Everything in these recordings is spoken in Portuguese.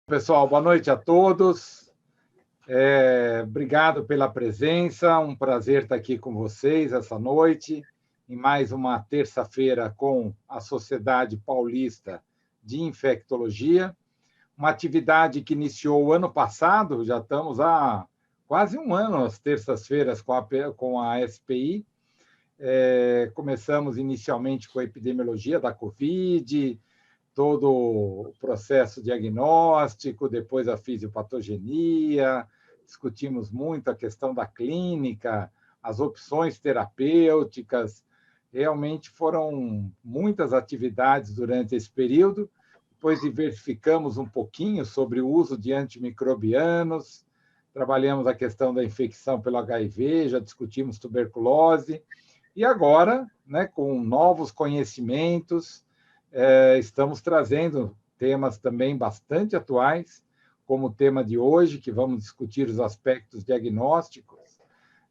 Pessoal, boa noite a todos. Obrigado pela presença, um prazer estar aqui com vocês essa noite, em mais uma terça-feira com a Sociedade Paulista de Infectologia, uma atividade que iniciou o ano passado, já estamos há quase um ano às terças-feiras com a SPI. Começamos inicialmente com a epidemiologia da Covid, todo o processo diagnóstico, depois a fisiopatogenia, discutimos muito a questão da clínica, as opções terapêuticas. Realmente foram muitas atividades durante esse período. Depois diversificamos um pouquinho sobre o uso de antimicrobianos, trabalhamos a questão da infecção pelo HIV, já discutimos tuberculose, e agora, né, com novos conhecimentos, estamos trazendo temas também bastante atuais, como o tema de hoje, que vamos discutir os aspectos diagnósticos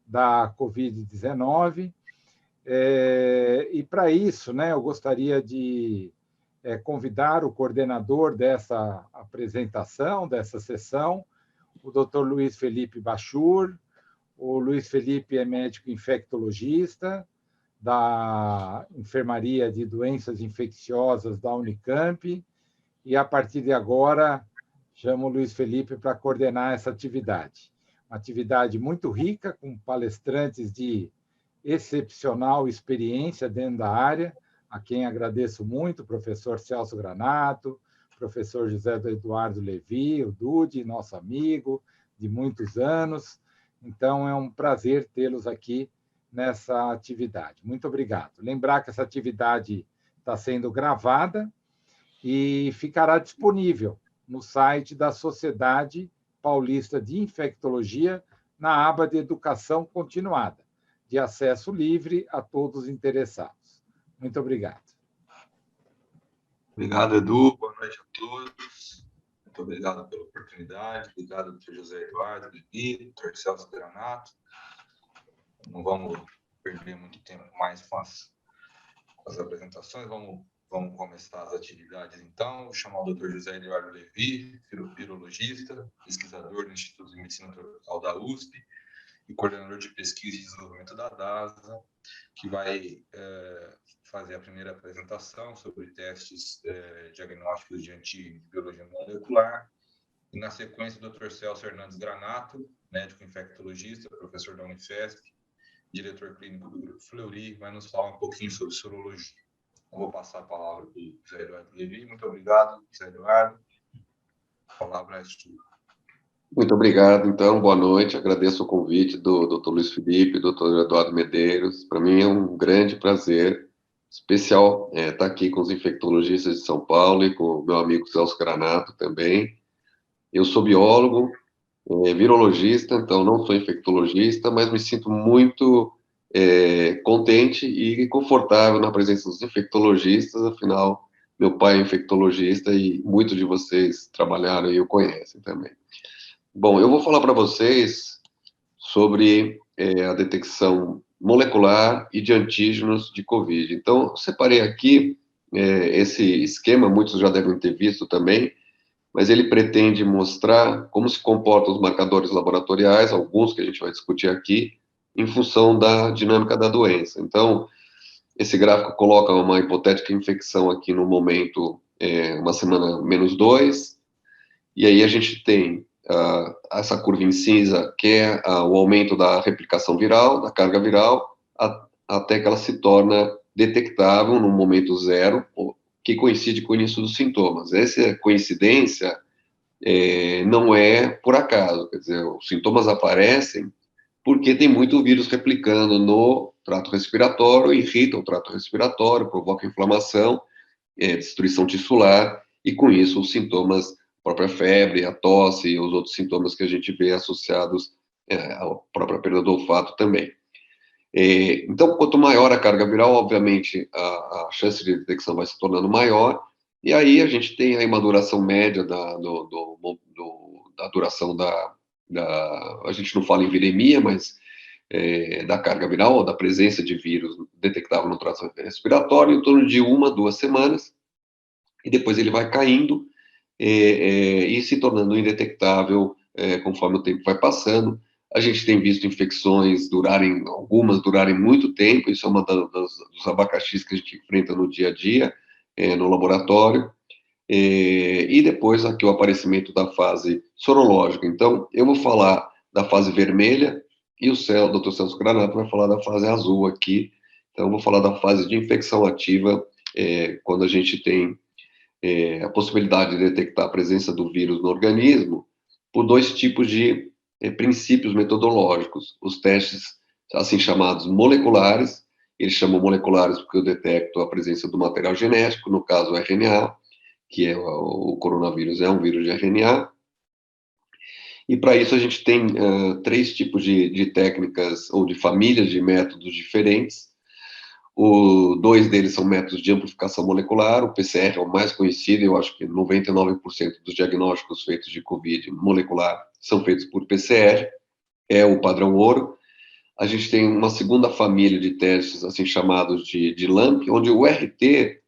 da Covid-19. E, para isso, né, eu gostaria de convidar o coordenador dessa apresentação, dessa sessão, o Dr. Luiz Felipe Bachur. O Luiz Felipe é médico infectologista, da Enfermaria de Doenças Infecciosas da Unicamp, e, a partir de agora, chamo o Luiz Felipe para coordenar essa atividade. Uma atividade muito rica, com palestrantes de excepcional experiência dentro da área, a quem agradeço muito, o professor Celso Granato, o professor José Eduardo Levi, o Dude, nosso amigo de muitos anos. Então, é um prazer tê-los aqui nessa atividade. Muito obrigado. Lembrar que essa atividade está sendo gravada e ficará disponível no site da Sociedade Paulista de Infectologia, na aba de Educação Continuada, de acesso livre a todos os interessados. Muito obrigado. Obrigado, Edu. Boa noite a todos. Muito obrigado pela oportunidade. Obrigado, Dr. José Eduardo Levi, Dr. Celso Granato. Não vamos perder muito tempo mais com as apresentações. Vamos começar as atividades, então. Vou chamar o Dr. José Eduardo Levi, virologista, pesquisador do Instituto de Medicina Tropical da USP e coordenador de pesquisa e desenvolvimento da DASA, que vai fazer a primeira apresentação sobre testes diagnósticos de antibiologia molecular. E, na sequência, o Dr. Celso Hernandes Granato, médico infectologista, professor da Unifesp, diretor clínico do Grupo Fleury, vai nos falar um pouquinho sobre sorologia. Eu vou passar a palavra para o José Eduardo Levi. Muito obrigado, José Eduardo. A palavra é sua. Muito obrigado, então, boa noite. Agradeço o convite do Dr. Luiz Felipe, Dr. Eduardo Medeiros. Para mim é um grande prazer, especial, estar aqui com os infectologistas de São Paulo e com o meu amigo Celso Granato também. Eu sou biólogo, virologista, então não sou infectologista, mas me sinto muito contente e confortável na presença dos infectologistas, afinal, meu pai é infectologista e muitos de vocês trabalharam e o conhecem também. Bom, eu vou falar para vocês sobre a detecção molecular e de antígenos de COVID. Então, eu separei aqui esse esquema, muitos já devem ter visto também, mas ele pretende mostrar como se comportam os marcadores laboratoriais, alguns que a gente vai discutir aqui, em função da dinâmica da doença. Então, esse gráfico coloca uma hipotética infecção aqui no momento, uma semana -2, e aí a gente tem essa curva em cinza, que é o aumento da replicação viral, da carga viral, até que ela se torna detectável no momento 0, que coincide com o início dos sintomas. Essa coincidência não é por acaso, quer dizer, os sintomas aparecem porque tem muito vírus replicando no trato respiratório, irrita o trato respiratório, provoca inflamação, destruição tissular, e com isso os sintomas, a própria febre, a tosse e os outros sintomas que a gente vê associados à própria perda do olfato também. Então, quanto maior a carga viral, obviamente, a chance de detecção vai se tornando maior, e aí a gente tem aí uma duração média da duração a gente não fala em viremia, mas da carga viral, ou da presença de vírus detectável no trato respiratório, em torno de 1 a 2 semanas, e depois ele vai caindo, e se tornando indetectável conforme o tempo vai passando. A gente tem visto infecções algumas durarem muito tempo, isso é uma dos abacaxis que a gente enfrenta no dia a dia, no laboratório, e depois aqui o aparecimento da fase sorológica. Então, eu vou falar da fase vermelha, e o Dr. Celso Granato vai falar da fase azul aqui. Então, eu vou falar da fase de infecção ativa, quando a gente tem a possibilidade de detectar a presença do vírus no organismo, por dois tipos de princípios metodológicos. Os testes, assim chamados moleculares, eles chamam moleculares porque eu detecto a presença do material genético, no caso o RNA, que é o coronavírus, é um vírus de RNA. E para isso a gente tem três tipos de técnicas ou de famílias de métodos diferentes. Dois deles são métodos de amplificação molecular, o PCR é o mais conhecido, eu acho que 99% dos diagnósticos feitos de COVID molecular são feitos por PCR, é o padrão ouro. A gente tem uma segunda família de testes, assim chamados de LAMP, onde o RT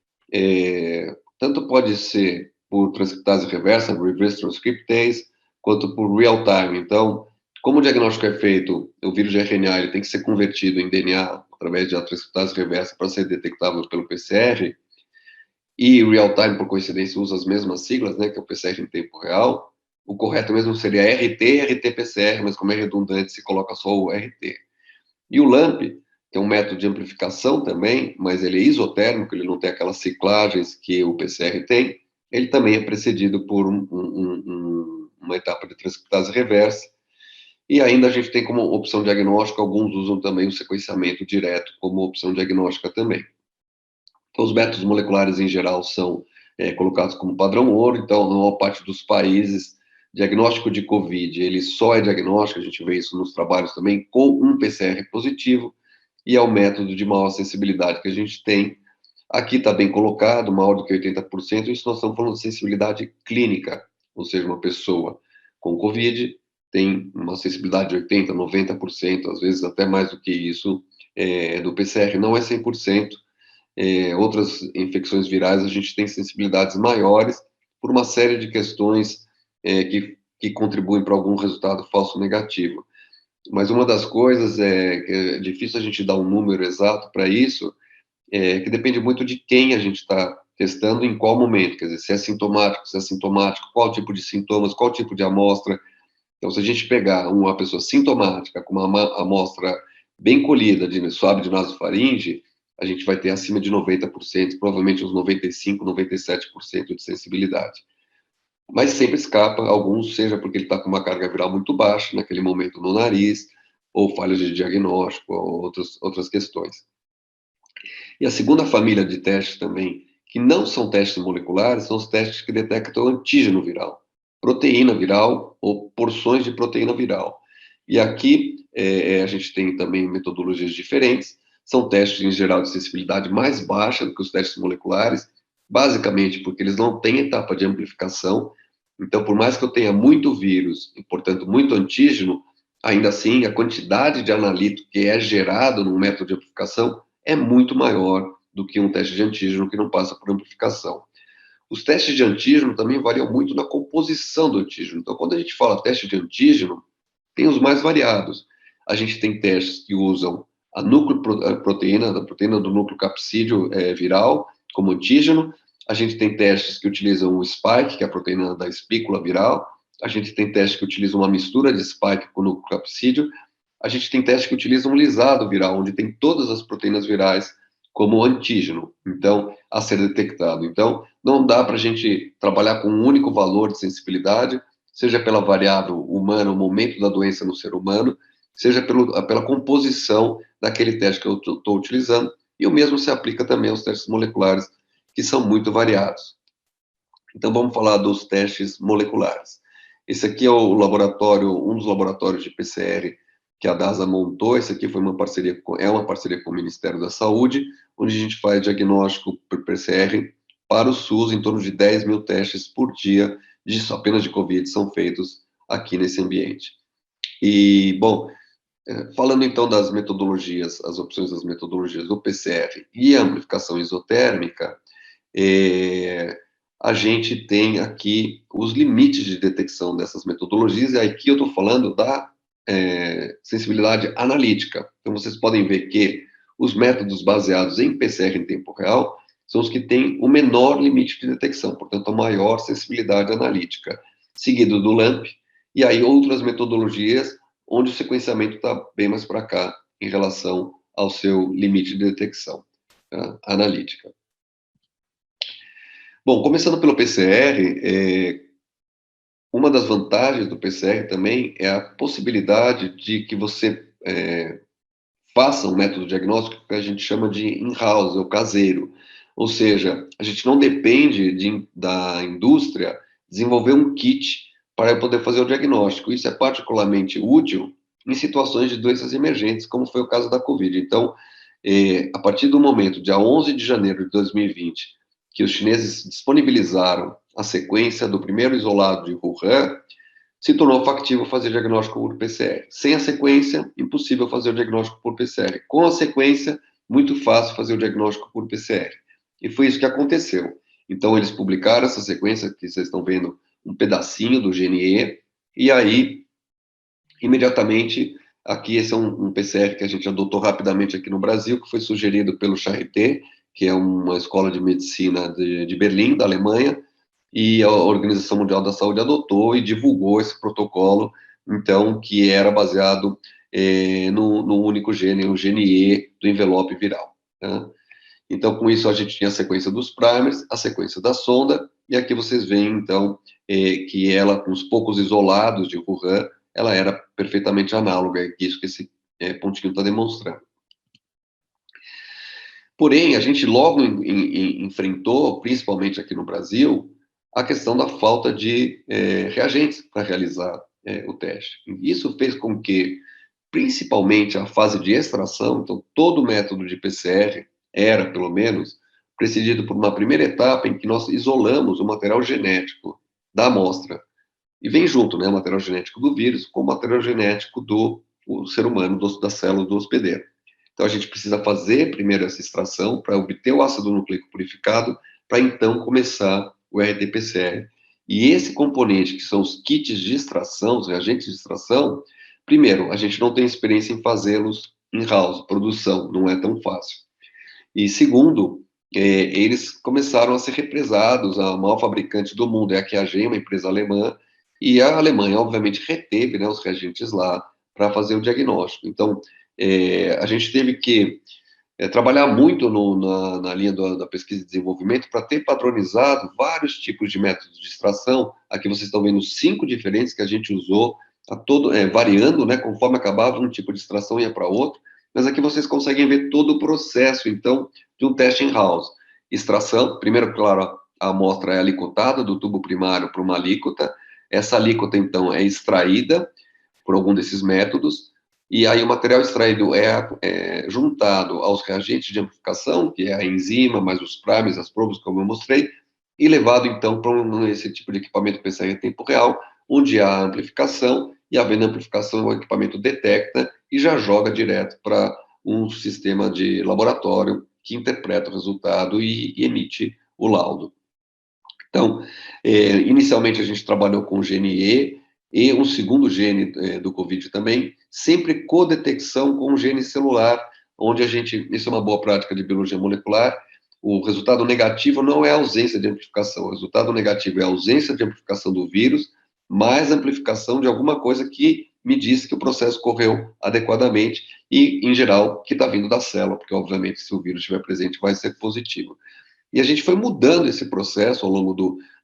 tanto pode ser por transcriptase reversa, reverse transcriptase, quanto por real time. Então, como o diagnóstico é feito, o vírus de RNA ele tem que ser convertido em DNA através de transcriptase reversa para ser detectável pelo PCR, e real time, por coincidência, usa as mesmas siglas, né, que é o PCR em tempo real. O correto mesmo seria RT e RT-PCR, mas como é redundante, se coloca só o RT. E o LAMP, que é um método de amplificação também, mas ele é isotérmico, ele não tem aquelas ciclagens que o PCR tem, ele também é precedido por uma etapa de transcriptase reversa, e ainda a gente tem como opção diagnóstica, alguns usam também o sequenciamento direto como opção diagnóstica também. Então, os métodos moleculares, em geral, são colocados como padrão ouro, então, na maior parte dos países, diagnóstico de COVID, ele só é diagnóstico, a gente vê isso nos trabalhos também, com um PCR positivo, e é o método de maior sensibilidade que a gente tem. Aqui está bem colocado, maior do que 80%, isso nós estamos falando de sensibilidade clínica, ou seja, uma pessoa com COVID tem uma sensibilidade de 80%, 90%, às vezes até mais do que isso, do PCR, não é 100%. Outras infecções virais, a gente tem sensibilidades maiores por uma série de questões que contribuem para algum resultado falso negativo. Mas uma das coisas que é difícil a gente dar um número exato para isso, que depende muito de quem a gente está testando em qual momento, quer dizer, se é sintomático, se é assintomático, qual tipo de sintomas, qual tipo de amostra. Então, se a gente pegar uma pessoa sintomática com uma amostra bem colhida de suave de nasofaringe, a gente vai ter acima de 90%, provavelmente uns 95%, 97% de sensibilidade. Mas sempre escapa alguns, seja porque ele está com uma carga viral muito baixa naquele momento no nariz, ou falhas de diagnóstico, ou outras questões. E a segunda família de testes também, que não são testes moleculares, são os testes que detectam antígeno viral, proteína viral ou porções de proteína viral. E aqui a gente tem também metodologias diferentes, são testes, em geral, de sensibilidade mais baixa do que os testes moleculares, basicamente porque eles não têm etapa de amplificação. Então, por mais que eu tenha muito vírus, e, portanto, muito antígeno, ainda assim, a quantidade de analito que é gerado no método de amplificação é muito maior do que um teste de antígeno que não passa por amplificação. Os testes de antígeno também variam muito na composição do antígeno. Então, quando a gente fala teste de antígeno, tem os mais variados. A gente tem testes que usam a proteína do núcleo capsídeo viral como antígeno. A gente tem testes que utilizam o spike, que é a proteína da espícula viral. A gente tem testes que utilizam uma mistura de spike com o núcleo capsídeo. A gente tem testes que utilizam um lisado viral, onde tem todas as proteínas virais como antígeno, então, a ser detectado. Então, não dá para a gente trabalhar com um único valor de sensibilidade, seja pela variável humana, o momento da doença no ser humano, seja pela composição daquele teste que eu estou utilizando, e o mesmo se aplica também aos testes moleculares, que são muito variados. Então, vamos falar dos testes moleculares. Esse aqui é o laboratório, um dos laboratórios de PCR que a DASA montou. Esse aqui foi uma parceria com o Ministério da Saúde, onde a gente faz diagnóstico por PCR para o SUS, em torno de 10 mil testes por dia, apenas de Covid, são feitos aqui nesse ambiente. E, bom, falando então das metodologias, as opções das metodologias do PCR e a amplificação isotérmica, a gente tem aqui os limites de detecção dessas metodologias, e aqui eu estou falando da sensibilidade analítica. Então, vocês podem ver que os métodos baseados em PCR em tempo real são os que têm o menor limite de detecção, portanto, a maior sensibilidade analítica, seguido do LAMP, e aí outras metodologias onde o sequenciamento está bem mais para cá em relação ao seu limite de detecção, tá? Analítica. Bom, começando pelo PCR, uma das vantagens do PCR também é a possibilidade de que você faça um método diagnóstico que a gente chama de in-house, ou caseiro. Ou seja, a gente não depende da indústria desenvolver um kit para poder fazer o diagnóstico. Isso é particularmente útil em situações de doenças emergentes, como foi o caso da Covid. Então, a partir do momento, dia 11 de janeiro de 2020, que os chineses disponibilizaram a sequência do primeiro isolado de Wuhan, se tornou factível fazer diagnóstico por PCR. Sem a sequência, impossível fazer o diagnóstico por PCR. Com a sequência, muito fácil fazer o diagnóstico por PCR. E foi isso que aconteceu. Então, eles publicaram essa sequência, que vocês estão vendo um pedacinho do GNE, e aí, imediatamente, aqui esse é um PCR que a gente adotou rapidamente aqui no Brasil, que foi sugerido pelo Charité, que é uma escola de medicina de Berlim, da Alemanha, e a Organização Mundial da Saúde adotou e divulgou esse protocolo, então, que era baseado no único gene, o GNE do envelope viral. Tá? Então, com isso, a gente tinha a sequência dos primers, a sequência da sonda, e aqui vocês veem, então, que ela, com os poucos isolados de Wuhan, ela era perfeitamente análoga, é isso que esse pontinho está demonstrando. Porém, a gente logo enfrentou, principalmente aqui no Brasil, a questão da falta de reagentes para realizar o teste. Isso fez com que, principalmente a fase de extração, então todo o método de PCR era, pelo menos, precedido por uma primeira etapa em que nós isolamos o material genético da amostra. E vem junto, né, o material genético do vírus com o material genético do ser humano, da célula do hospedeiro. Então, a gente precisa fazer primeiro essa extração para obter o ácido nucleico purificado, para então começar o RT-PCR. E esse componente, que são os kits de extração, os reagentes de extração, primeiro, a gente não tem experiência em fazê-los in-house, produção, não é tão fácil. E segundo, eles começaram a ser represados, a maior fabricante do mundo é a QIAGEN, uma empresa alemã, e a Alemanha, obviamente, reteve, né, os reagentes lá para fazer o diagnóstico. Então, a gente teve que trabalhar muito na linha da pesquisa e desenvolvimento para ter padronizado vários tipos de métodos de extração. Aqui vocês estão vendo 5 diferentes que a gente usou, variando, né, conforme acabava um tipo de extração ia para outro, mas aqui vocês conseguem ver todo o processo, então, de um teste in-house. Extração, primeiro, claro, a amostra é alicotada do tubo primário para uma alíquota, essa alíquota, então, é extraída por algum desses métodos, e aí o material extraído é juntado aos reagentes de amplificação, que é a enzima, mais os primers, as probes, como eu mostrei, e levado, então, para esse tipo de equipamento PCR em tempo real, onde há amplificação, e havendo amplificação, o equipamento detecta e já joga direto para um sistema de laboratório que interpreta o resultado e emite o laudo. Então, inicialmente a gente trabalhou com o GNE e um segundo gene do COVID também, sempre codetecção com o gene celular, onde isso é uma boa prática de biologia molecular, o resultado negativo não é a ausência de amplificação, o resultado negativo é a ausência de amplificação do vírus, mais amplificação de alguma coisa que me diz que o processo correu adequadamente e, em geral, que está vindo da célula, porque, obviamente, se o vírus estiver presente, vai ser positivo. E a gente foi mudando esse processo ao longo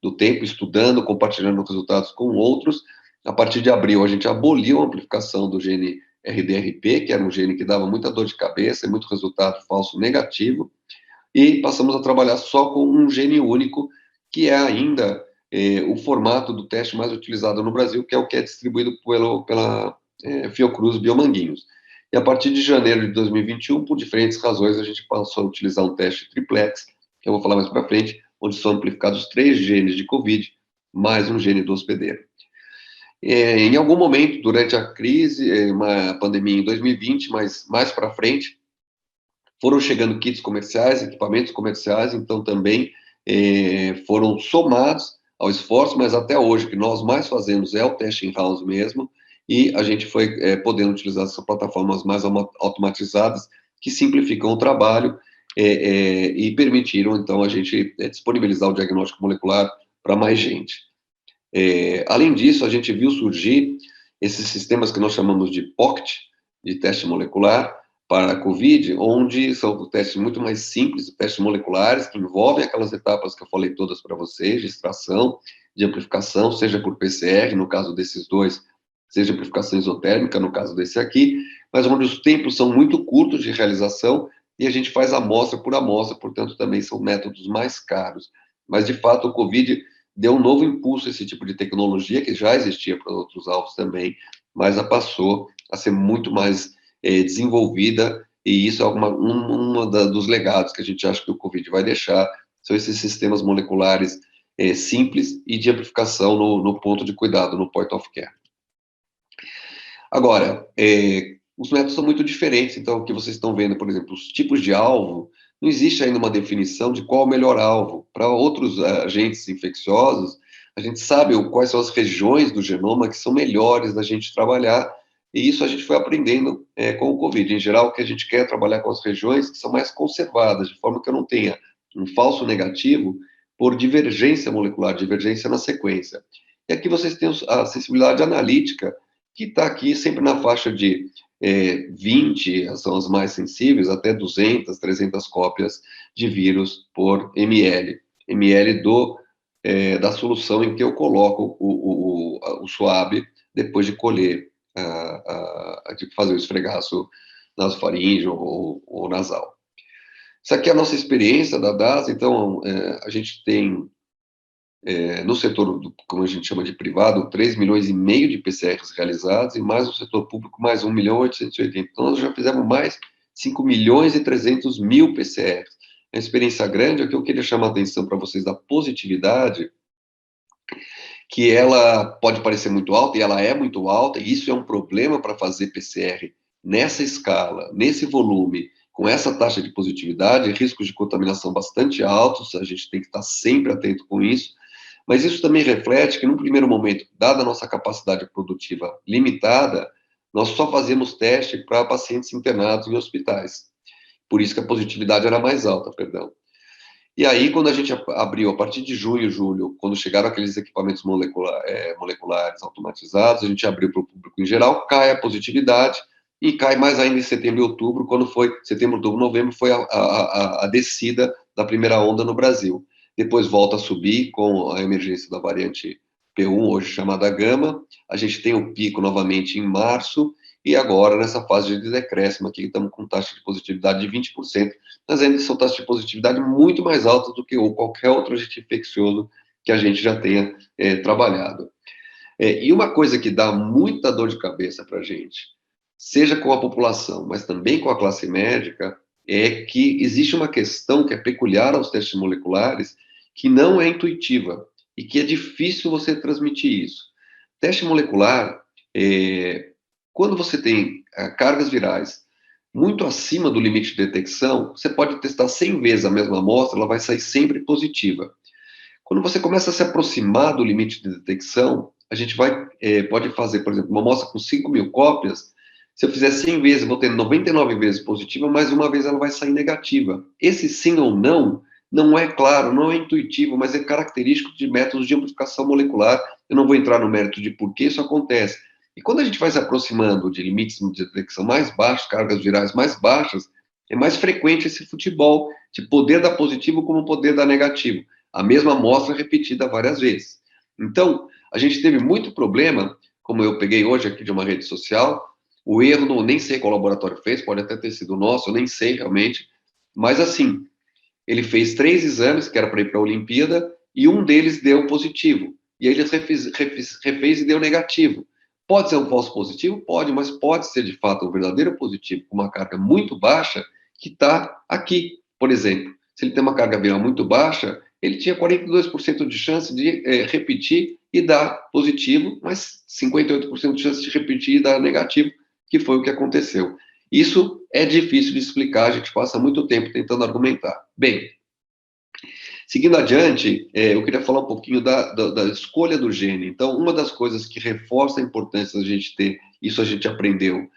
do tempo, estudando, compartilhando resultados com outros. A partir de abril, a gente aboliu a amplificação do gene RDRP, que era um gene que dava muita dor de cabeça e muito resultado falso negativo, e passamos a trabalhar só com um gene único, que é ainda o formato do teste mais utilizado no Brasil, que é o que é distribuído pela Fiocruz Biomanguinhos. E a partir de janeiro de 2021, por diferentes razões, a gente passou a utilizar um teste triplex, que eu vou falar mais para frente, onde são amplificados 3 genes de COVID, mais um gene do hospedeiro. Em algum momento, durante a crise, uma pandemia em 2020, mas mais para frente, foram chegando kits comerciais, equipamentos comerciais, então também foram somados ao esforço, mas até hoje o que nós mais fazemos é o teste in-house mesmo, e a gente foi podendo utilizar essas plataformas mais automatizadas, que simplificam o trabalho e permitiram, então, a gente disponibilizar o diagnóstico molecular para mais gente. Além disso, a gente viu surgir esses sistemas que nós chamamos de POCT, de teste molecular, para a COVID, onde são testes muito mais simples, testes moleculares, que envolvem aquelas etapas que eu falei todas para vocês, de extração, de amplificação, seja por PCR, no caso desses dois, seja amplificação isotérmica, no caso desse aqui, mas onde os tempos são muito curtos de realização, e a gente faz amostra por amostra, portanto, também são métodos mais caros. Mas, de fato, o COVID deu um novo impulso a esse tipo de tecnologia, que já existia para outros alvos também, mas passou a ser muito mais desenvolvida, e isso é dos legados que a gente acha que o COVID vai deixar, são esses sistemas moleculares simples e de amplificação no ponto de cuidado, no point of care. Agora, os métodos são muito diferentes, então, o que vocês estão vendo, por exemplo, os tipos de alvo, não existe ainda uma definição de qual é o melhor alvo. Para outros agentes infecciosos, a gente sabe quais são as regiões do genoma que são melhores da gente trabalhar, e isso a gente foi aprendendo com o COVID. Em geral, o que a gente quer é trabalhar com as regiões que são mais conservadas, de forma que eu não tenha um falso negativo por divergência molecular, divergência na sequência. E aqui vocês têm a sensibilidade analítica, que está aqui sempre na faixa de 20, são as mais sensíveis, até 200, 300 cópias de vírus por ml da solução em que eu coloco o swab depois de colher, de fazer o esfregaço nasofaríngeo ou nasal. Isso aqui é a nossa experiência da DASA, então a gente tem no setor, como a gente chama de privado, 3,5 milhões de PCRs realizados, e mais no setor público, mais 1.880.000. Então, nós já fizemos mais 5.300.000 PCRs. É uma experiência grande. O que eu queria chamar a atenção para vocês da positividade, que ela pode parecer muito alta, e ela é muito alta, e isso é um problema para fazer PCR nessa escala, nesse volume, com essa taxa de positividade, riscos de contaminação bastante altos, a gente tem que estar sempre atento com isso. Mas isso também reflete que, num primeiro momento, dada a nossa capacidade produtiva limitada, nós só fazíamos teste para pacientes internados em hospitais. Por isso que a positividade era mais alta, perdão. E aí, quando a gente abriu, a partir de junho, julho, quando chegaram aqueles equipamentos moleculares automatizados, a gente abriu para o público em geral, cai a positividade, e cai mais ainda em setembro e outubro, quando foi, setembro, outubro, novembro, foi a descida da primeira onda no Brasil. Depois volta a subir com a emergência da variante P1, hoje chamada Gama. A gente tem o pico novamente em março, e agora, nessa fase de decréscimo aqui, estamos com taxa de positividade de 20%, mas ainda são taxas de positividade muito mais altas do que qualquer outro agente infeccioso que a gente já tenha trabalhado. E uma coisa que dá muita dor de cabeça para a gente, seja com a população, mas também com a classe médica, é que existe uma questão que é peculiar aos testes moleculares, que não é intuitiva, e que é difícil você transmitir isso. Teste molecular, quando você tem cargas virais muito acima do limite de detecção, você pode testar 100 vezes a mesma amostra, ela vai sair sempre positiva. Quando você começa a se aproximar do limite de detecção, a gente pode fazer, por exemplo, uma amostra com 5.000 cópias, se eu fizer 100 vezes, eu vou ter 99 vezes positiva, mas uma vez ela vai sair negativa. Esse sim ou não, não é claro, não é intuitivo, mas é característico de métodos de amplificação molecular. Eu não vou entrar no mérito de por que isso acontece. E quando a gente vai se aproximando de limites de detecção mais baixos, cargas virais mais baixas, é mais frequente esse futebol de poder dar positivo como poder dar negativo. A mesma amostra repetida várias vezes. Então, a gente teve muito problema, como eu peguei hoje aqui de uma rede social, o erro, nem sei qual laboratório fez, pode até ter sido nosso, eu nem sei realmente, mas assim, ele fez 3 exames, que era para ir para a Olimpíada, e um deles deu positivo, e aí ele refez e deu negativo. Pode ser um falso positivo? Pode, mas pode ser de fato um verdadeiro positivo, com uma carga muito baixa, que está aqui, por exemplo. Se ele tem uma carga viral muito baixa, ele tinha 42% de chance de repetir e dar positivo, mas 58% de chance de repetir e dar negativo, que foi o que aconteceu. Isso é difícil de explicar, a gente passa muito tempo tentando argumentar. Bem, Seguindo adiante, eu queria falar um pouquinho da escolha do gene. Então, uma das coisas que reforça a importância da gente ter, isso a gente aprendeu,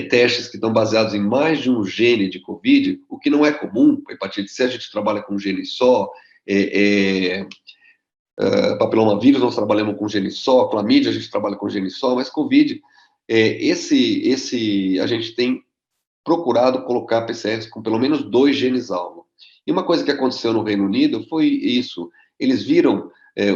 testes que estão baseados em mais de um gene de COVID, o que não é comum. A hepatite C a gente trabalha com um gene só, papilomavírus nós trabalhamos com um gene só, clamídia a gente trabalha com um gene só, mas COVID, a gente tem procurado colocar PCRs com pelo menos 2 genes-alvo. E uma coisa que aconteceu no Reino Unido foi isso. Eles viram,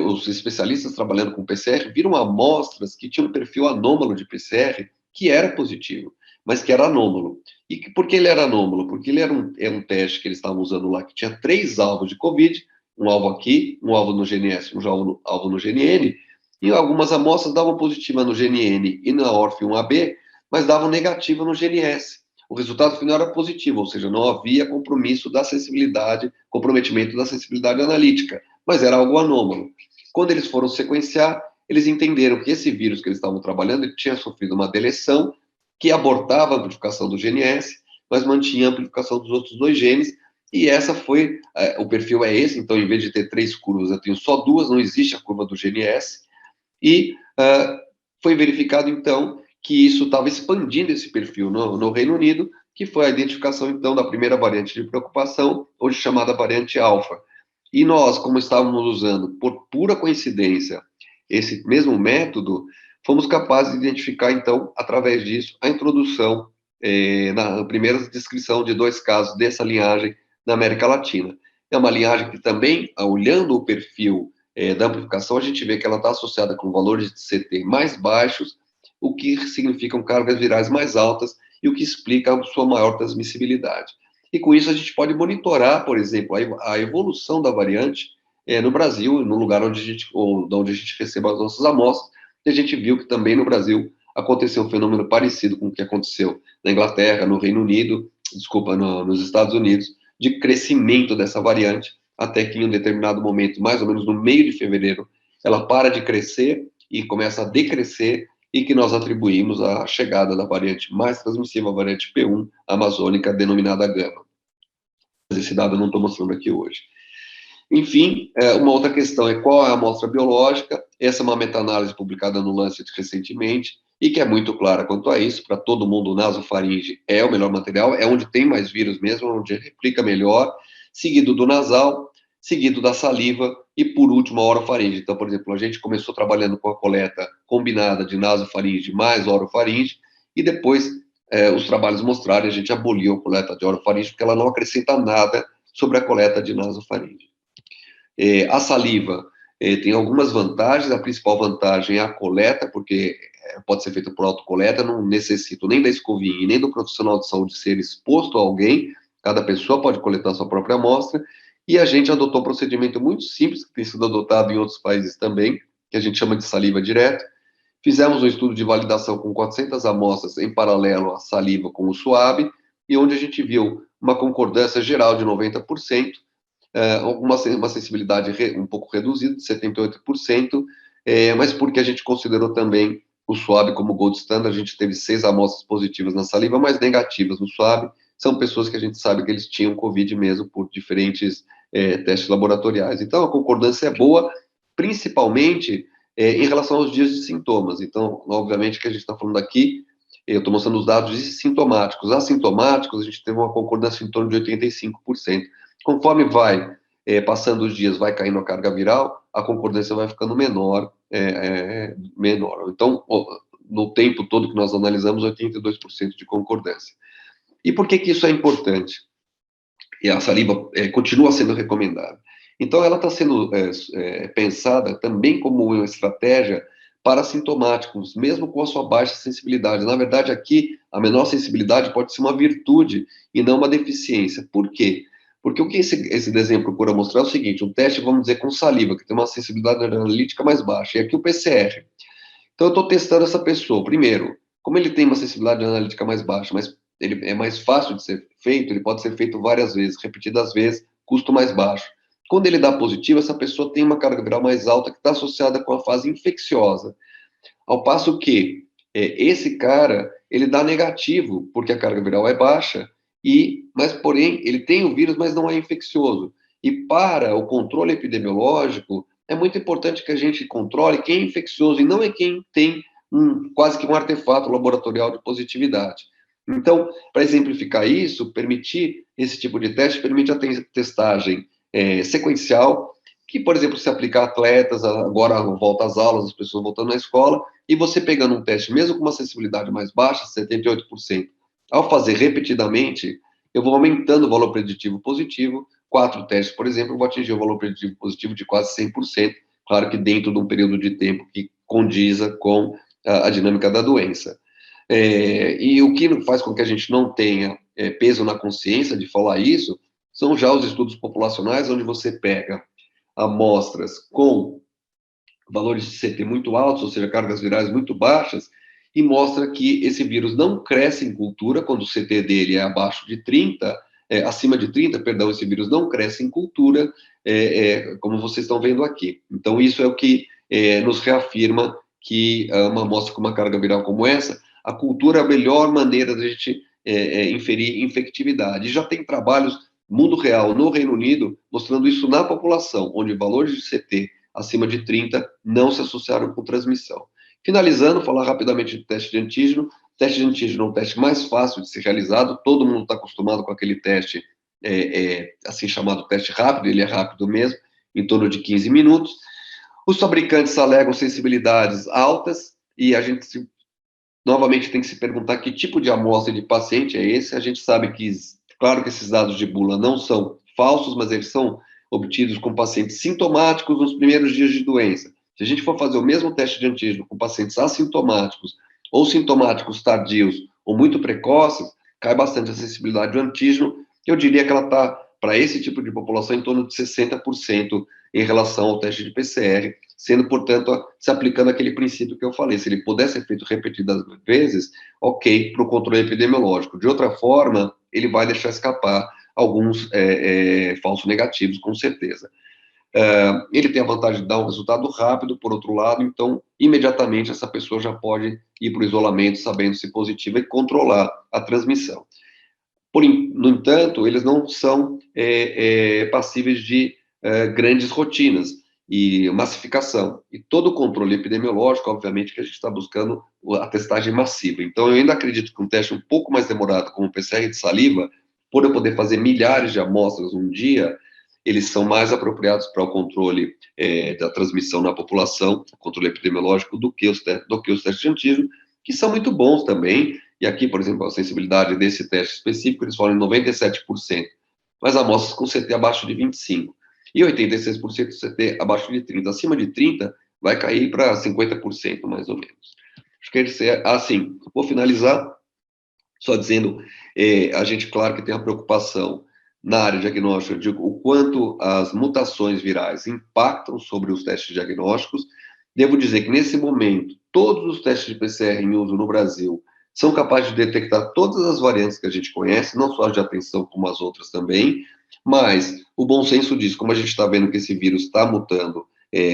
os especialistas trabalhando com PCR, viram amostras que tinham um perfil anômalo de PCR, que era positivo, mas que era anômalo. E por que ele era anômalo? Porque ele era um teste que eles estavam usando lá, que tinha 3 alvos de COVID, um alvo aqui, um alvo no GNS, um alvo no GNN, e algumas amostras davam positiva no GNN e na ORF1AB, mas davam negativa no GNS. O resultado final era positivo, ou seja, não havia comprometimento da sensibilidade analítica, mas era algo anômalo. Quando eles foram sequenciar, eles entenderam que esse vírus que eles estavam trabalhando, ele tinha sofrido uma deleção que abortava a amplificação do GNS, mas mantinha a amplificação dos outros 2 genes, e essa foi, o perfil é esse, então em vez de ter 3 curvas, eu tenho só 2, não existe a curva do GNS, e foi verificado então que isso estava expandindo esse perfil no Reino Unido, que foi a identificação, então, da primeira variante de preocupação, hoje chamada variante alfa. E nós, como estávamos usando, por pura coincidência, esse mesmo método, fomos capazes de identificar, então, através disso, a introdução, na primeira descrição de 2 casos dessa linhagem na América Latina. É uma linhagem que também, olhando o perfil da amplificação, a gente vê que ela está associada com valores de CT mais baixos, o que significam cargas virais mais altas e o que explica a sua maior transmissibilidade. E com isso a gente pode monitorar, por exemplo, a evolução da variante no Brasil, no lugar onde a gente recebe as nossas amostras, e a gente viu que também no Brasil aconteceu um fenômeno parecido com o que aconteceu na Inglaterra, no Reino Unido, nos Estados Unidos, de crescimento dessa variante, até que em um determinado momento, mais ou menos no meio de fevereiro, ela para de crescer e começa a decrescer, e que nós atribuímos à chegada da variante mais transmissível, a variante P1 amazônica, denominada Gama. Esse dado eu não estou mostrando aqui hoje. Enfim, uma outra questão é qual é a amostra biológica. Essa é uma meta-análise publicada no Lancet recentemente, e que é muito clara quanto a isso. Para todo mundo, o nasofaringe é o melhor material, é onde tem mais vírus mesmo, onde replica melhor, seguido do nasal, seguido da saliva e, por último, a orofaringe. Então, por exemplo, a gente começou trabalhando com a coleta combinada de nasofaringe mais orofaringe, e depois os trabalhos mostraram, a gente aboliu a coleta de orofaringe, porque ela não acrescenta nada sobre a coleta de nasofaringe. A saliva tem algumas vantagens, a principal vantagem é a coleta, porque pode ser feita por autocoleta, não necessito nem da escovinha e nem do profissional de saúde ser exposto a alguém, cada pessoa pode coletar sua própria amostra, e a gente adotou um procedimento muito simples, que tem sido adotado em outros países também, que a gente chama de saliva direta. Fizemos um estudo de validação com 400 amostras em paralelo à saliva com o suave, e onde a gente viu uma concordância geral de 90%, uma sensibilidade um pouco reduzida, de 78%, mas porque a gente considerou também o suave como gold standard, a gente teve 6 amostras positivas na saliva, mas negativas no suave. São pessoas que a gente sabe que eles tinham Covid mesmo por diferentes testes laboratoriais. Então, a concordância é boa, principalmente em relação aos dias de sintomas. Então, obviamente que a gente está falando aqui, eu estou mostrando os dados sintomáticos. Assintomáticos, a gente teve uma concordância em torno de 85%. Conforme vai passando os dias, vai caindo a carga viral, a concordância vai ficando menor. Então, no tempo todo que nós analisamos, 82% de concordância. E por que isso é importante? E a saliva continua sendo recomendada. Então, ela está sendo pensada também como uma estratégia para assintomáticos, mesmo com a sua baixa sensibilidade. Na verdade, aqui, a menor sensibilidade pode ser uma virtude e não uma deficiência. Por quê? Porque o que esse desenho procura mostrar é o seguinte: um teste, vamos dizer, com saliva, que tem uma sensibilidade analítica mais baixa, e aqui o PCR. Então, eu estou testando essa pessoa. Primeiro, como ele tem uma sensibilidade analítica mais baixa, mas ele é mais fácil de ser feito, ele pode ser feito várias vezes, repetidas vezes, custo mais baixo. Quando ele dá positivo, essa pessoa tem uma carga viral mais alta que está associada com a fase infecciosa. Ao passo que esse cara, ele dá negativo, porque a carga viral é baixa, mas porém, ele tem o vírus, mas não é infeccioso. E para o controle epidemiológico, é muito importante que a gente controle quem é infeccioso e não é quem tem quase que um artefato laboratorial de positividade. Então, para exemplificar isso, permitir esse tipo de teste permite a testagem sequencial, que, por exemplo, se aplicar a atletas, agora volta às aulas, as pessoas voltando na escola, e você pegando um teste, mesmo com uma sensibilidade mais baixa, 78%, ao fazer repetidamente, eu vou aumentando o valor preditivo positivo. 4 testes, por exemplo, eu vou atingir o valor preditivo positivo de quase 100%, claro que dentro de um período de tempo que condiza com a dinâmica da doença. E o que faz com que a gente não tenha peso na consciência de falar isso são já os estudos populacionais, onde você pega amostras com valores de CT muito altos, ou seja, cargas virais muito baixas, e mostra que esse vírus não cresce em cultura quando o CT dele é abaixo de 30, acima de 30, perdão, esse vírus não cresce em cultura, como vocês estão vendo aqui. Então, isso é o que nos reafirma que uma amostra com uma carga viral como essa, a cultura é a melhor maneira de a gente inferir infectividade. E já tem trabalhos, mundo real, no Reino Unido, mostrando isso na população, onde valores de CT acima de 30 não se associaram com transmissão. Finalizando, falar rapidamente do teste de antígeno. O teste de antígeno é um teste mais fácil de ser realizado, todo mundo está acostumado com aquele teste, assim chamado teste rápido, ele é rápido mesmo, em torno de 15 minutos. Os fabricantes alegam sensibilidades altas, e a gente novamente tem que se perguntar que tipo de amostra de paciente é esse. A gente sabe que, claro que esses dados de bula não são falsos, mas eles são obtidos com pacientes sintomáticos nos primeiros dias de doença. Se a gente for fazer o mesmo teste de antígeno com pacientes assintomáticos ou sintomáticos tardios ou muito precoces, cai bastante a sensibilidade do antígeno. Eu diria que ela está, para esse tipo de população, em torno de 60% em relação ao teste de PCR, sendo, portanto, se aplicando aquele princípio que eu falei. Se ele puder ser feito repetidas vezes, ok, para o controle epidemiológico. De outra forma, ele vai deixar escapar alguns falsos negativos, com certeza. Ele tem a vantagem de dar um resultado rápido, por outro lado, então, imediatamente, essa pessoa já pode ir para o isolamento, sabendo se positiva, e controlar a transmissão. No entanto, eles não são passíveis de grandes rotinas e massificação. E todo o controle epidemiológico, obviamente, que a gente está buscando a testagem massiva. Então, eu ainda acredito que um teste um pouco mais demorado, como o PCR de saliva, por eu poder fazer milhares de amostras um dia, eles são mais apropriados para o controle da transmissão na população, controle epidemiológico, do que os testes de antígeno, que são muito bons também. E aqui, por exemplo, a sensibilidade desse teste específico, eles falam em 97%, mas amostras com CT abaixo de 25%. E 86% CT abaixo de 30%. Acima de 30%, vai cair para 50%, mais ou menos. Acho que ele é assim. Vou finalizar só dizendo, a gente, claro, que tem a preocupação na área diagnóstica de o quanto as mutações virais impactam sobre os testes diagnósticos. Devo dizer que, nesse momento, todos os testes de PCR em uso no Brasil são capazes de detectar todas as variantes que a gente conhece, não só as de atenção, como as outras também, mas o bom senso diz, como a gente está vendo que esse vírus está mutando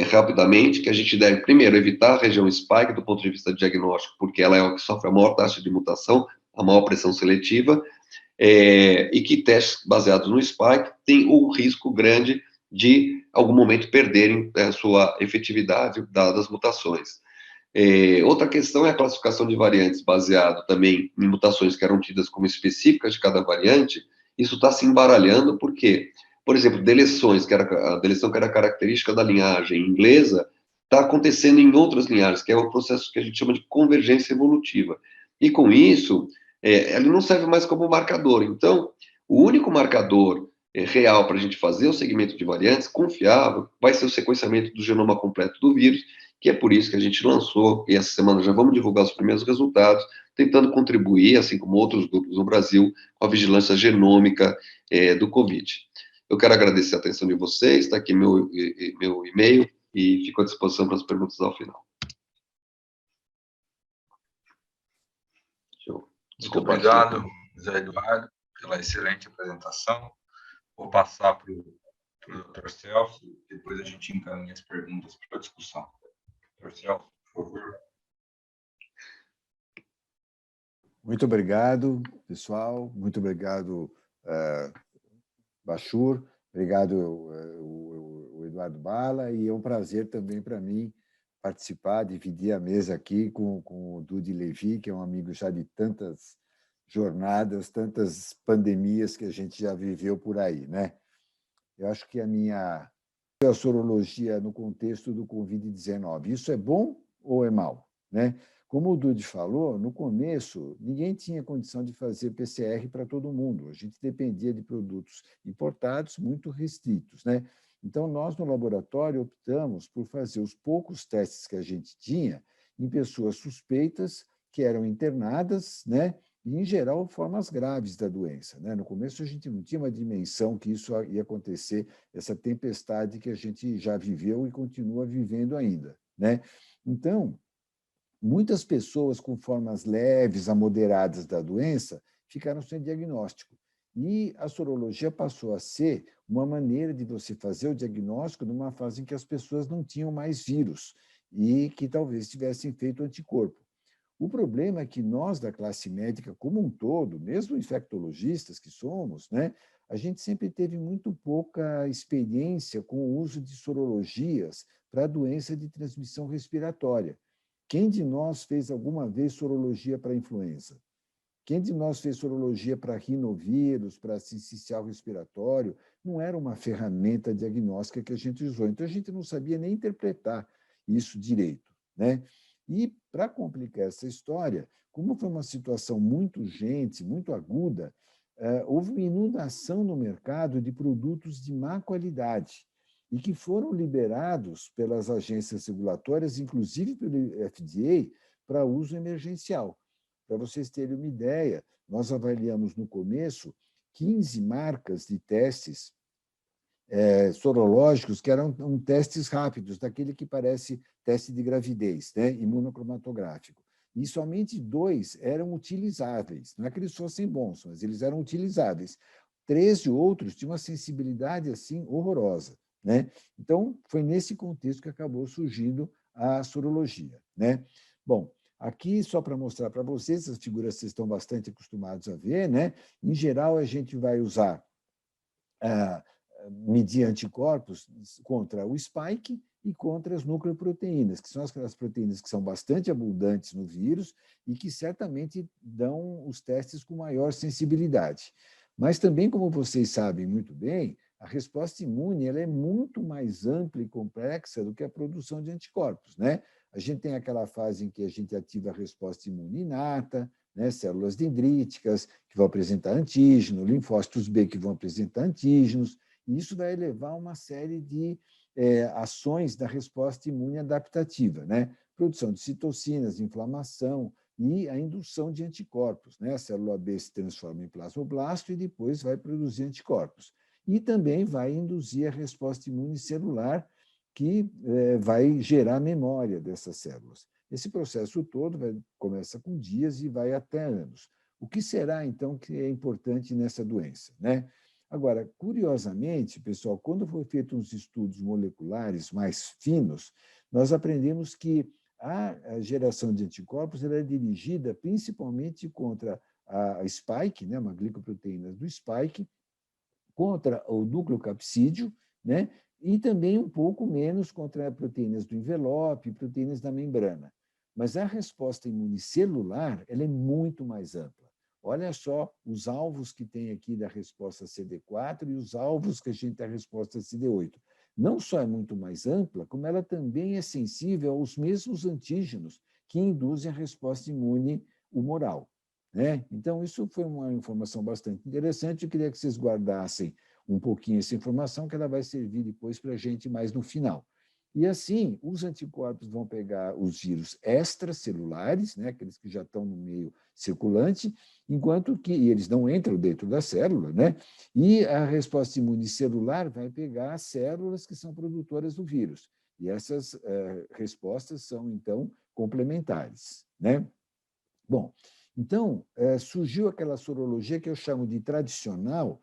rapidamente, que a gente deve, primeiro, evitar a região spike do ponto de vista diagnóstico, porque ela é o que sofre a maior taxa de mutação, a maior pressão seletiva, e que testes baseados no spike têm o risco grande de, em algum momento, perderem sua efetividade dadas as mutações. Outra questão é a classificação de variantes baseado também em mutações que eram tidas como específicas de cada variante. Isso está se embaralhando porque, por exemplo, deleções, a deleção que era característica da linhagem inglesa, está acontecendo em outras linhagens, que é o processo que a gente chama de convergência evolutiva. E com isso, ele não serve mais como marcador. Então, o único marcador real para a gente fazer o segmento de variantes confiável vai ser o sequenciamento do genoma completo do vírus, que é por isso que a gente lançou, e essa semana já vamos divulgar os primeiros resultados, tentando contribuir, assim como outros grupos no Brasil, com a vigilância genômica do Covid. Eu quero agradecer a atenção de vocês, está aqui meu e-mail, e fico à disposição para as perguntas ao final. Muito obrigado, Zé Eduardo, pela excelente apresentação. Vou passar para o Dr. Celso, depois a gente encaminha as perguntas para a discussão. Dr. Celso, por favor. Muito obrigado, pessoal. Muito obrigado, Bachur. Obrigado, o Eduardo Bala, e é um prazer também para mim participar, dividir a mesa aqui com o Dudi Levi, que é um amigo já de tantas jornadas, tantas pandemias que a gente já viveu por aí, né? Eu acho que a sorologia no contexto do Covid-19, isso é bom ou é mal, né? Como o Dudi falou, no começo, ninguém tinha condição de fazer PCR para todo mundo. A gente dependia de produtos importados muito restritos, né? Então, nós, no laboratório, optamos por fazer os poucos testes que a gente tinha em pessoas suspeitas que eram internadas, né? E, em geral, formas graves da doença, né? No começo, a gente não tinha uma dimensão que isso ia acontecer, essa tempestade que a gente já viveu e continua vivendo ainda, né? Então, muitas pessoas com formas leves a moderadas da doença ficaram sem diagnóstico. E a sorologia passou a ser uma maneira de você fazer o diagnóstico numa fase em que as pessoas não tinham mais vírus e que talvez tivessem feito anticorpo. O problema é que nós, da classe médica como um todo, mesmo infectologistas que somos, né, a gente sempre teve muito pouca experiência com o uso de sorologias para a doença de transmissão respiratória. Quem de nós fez alguma vez sorologia para influenza? Quem de nós fez sorologia para rinovírus, para sincicial respiratório? Não era uma ferramenta diagnóstica que a gente usou. Então, a gente não sabia nem interpretar isso direito, né? E, para complicar essa história, como foi uma situação muito urgente, muito aguda, houve uma inundação no mercado de produtos de má qualidade e que foram liberados pelas agências regulatórias, inclusive pelo FDA, para uso emergencial. Para vocês terem uma ideia, nós avaliamos no começo 15 marcas de testes sorológicos, que eram testes rápidos, daquele que parece teste de gravidez, né, imunocromatográfico. E somente 2 eram utilizáveis. Não é que eles fossem bons, mas eles eram utilizáveis. 13 outros tinham uma sensibilidade assim horrorosa, né? Então, foi nesse contexto que acabou surgindo a sorologia, né? Bom, aqui, só para mostrar para vocês, as figuras vocês estão bastante acostumados a ver, né? Em geral, a gente vai usar medir anticorpos contra o spike e contra as nucleoproteínas, que são aquelas proteínas que são bastante abundantes no vírus e que certamente dão os testes com maior sensibilidade. Mas também, como vocês sabem muito bem, a resposta imune ela é muito mais ampla e complexa do que a produção de anticorpos, né? A gente tem aquela fase em que a gente ativa a resposta imune inata, né? Células dendríticas, que vão apresentar antígeno, linfócitos B, que vão apresentar antígenos, e isso vai levar a uma série de ações da resposta imune adaptativa, né? Produção de citocinas, inflamação e a indução de anticorpos, né? A célula B se transforma em plasmoblasto e depois vai produzir anticorpos. E também vai induzir a resposta imune celular, que vai gerar memória dessas células. Esse processo todo começa com dias e vai até anos. O que será, então, que é importante nessa doença, né? Agora, curiosamente, pessoal, quando foi feito uns estudos moleculares mais finos, nós aprendemos que a geração de anticorpos ela é dirigida principalmente contra a spike, né, uma glicoproteína do spike, contra o nucleocapsídeo, né, e também um pouco menos contra proteínas do envelope, proteínas da membrana. Mas a resposta imunicelular ela é muito mais ampla. Olha só os alvos que tem aqui da resposta CD4 e os alvos que a gente tem da resposta CD8. Não só é muito mais ampla, como ela também é sensível aos mesmos antígenos que induzem a resposta imune humoral, né? Então, isso foi uma informação bastante interessante. Eu queria que vocês guardassem um pouquinho essa informação, que ela vai servir depois para a gente mais no final. E assim, os anticorpos vão pegar os vírus extracelulares, né, aqueles que já estão no meio circulante, enquanto que eles não entram dentro da célula, né? E a resposta imune celular vai pegar as células que são produtoras do vírus. E essas respostas são, então, complementares, né? Bom, então, surgiu aquela sorologia que eu chamo de tradicional,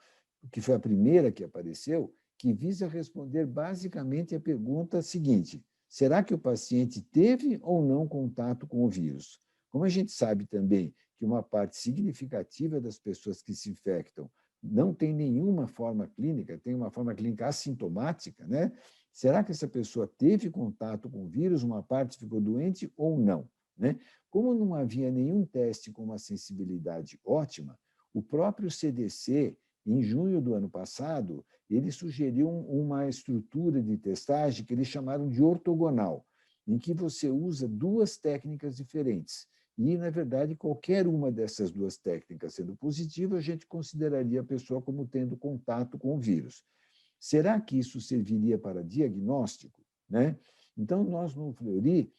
que foi a primeira que apareceu, que visa responder basicamente a pergunta seguinte: será que o paciente teve ou não contato com o vírus? Como a gente sabe também que uma parte significativa das pessoas que se infectam não tem nenhuma forma clínica, tem uma forma clínica assintomática, né? Será que essa pessoa teve contato com o vírus, uma parte ficou doente ou não, né? Como não havia nenhum teste com uma sensibilidade ótima, o próprio CDC, em junho do ano passado, ele sugeriu uma estrutura de testagem que eles chamaram de ortogonal, em que você usa duas técnicas diferentes. E, na verdade, qualquer uma dessas duas técnicas sendo positiva, a gente consideraria a pessoa como tendo contato com o vírus. Será que isso serviria para diagnóstico, né? Então, nós, no Fleury,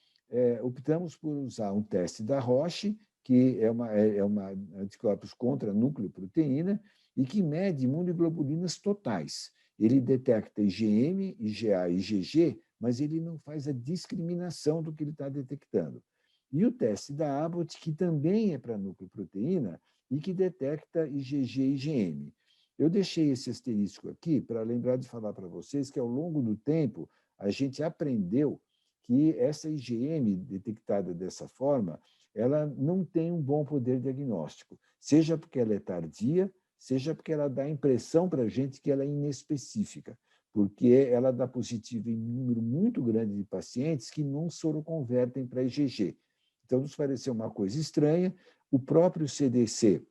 optamos por usar um teste da Roche, que é uma anticorpos contra núcleo-proteína, e que mede imunoglobulinas totais. Ele detecta IgM, IgA e IgG, mas ele não faz a discriminação do que ele está detectando. E o teste da Abbott, que também é para núcleo-proteína e que detecta IgG e IgM. Eu deixei esse asterisco aqui para lembrar de falar para vocês que, ao longo do tempo, a gente aprendeu que essa IgM detectada dessa forma, ela não tem um bom poder diagnóstico, seja porque ela é tardia, seja porque ela dá a impressão para a gente que ela é inespecífica, porque ela dá positivo em um número muito grande de pacientes que não soroconvertem para IgG. Então, nos pareceu uma coisa estranha. O próprio CDC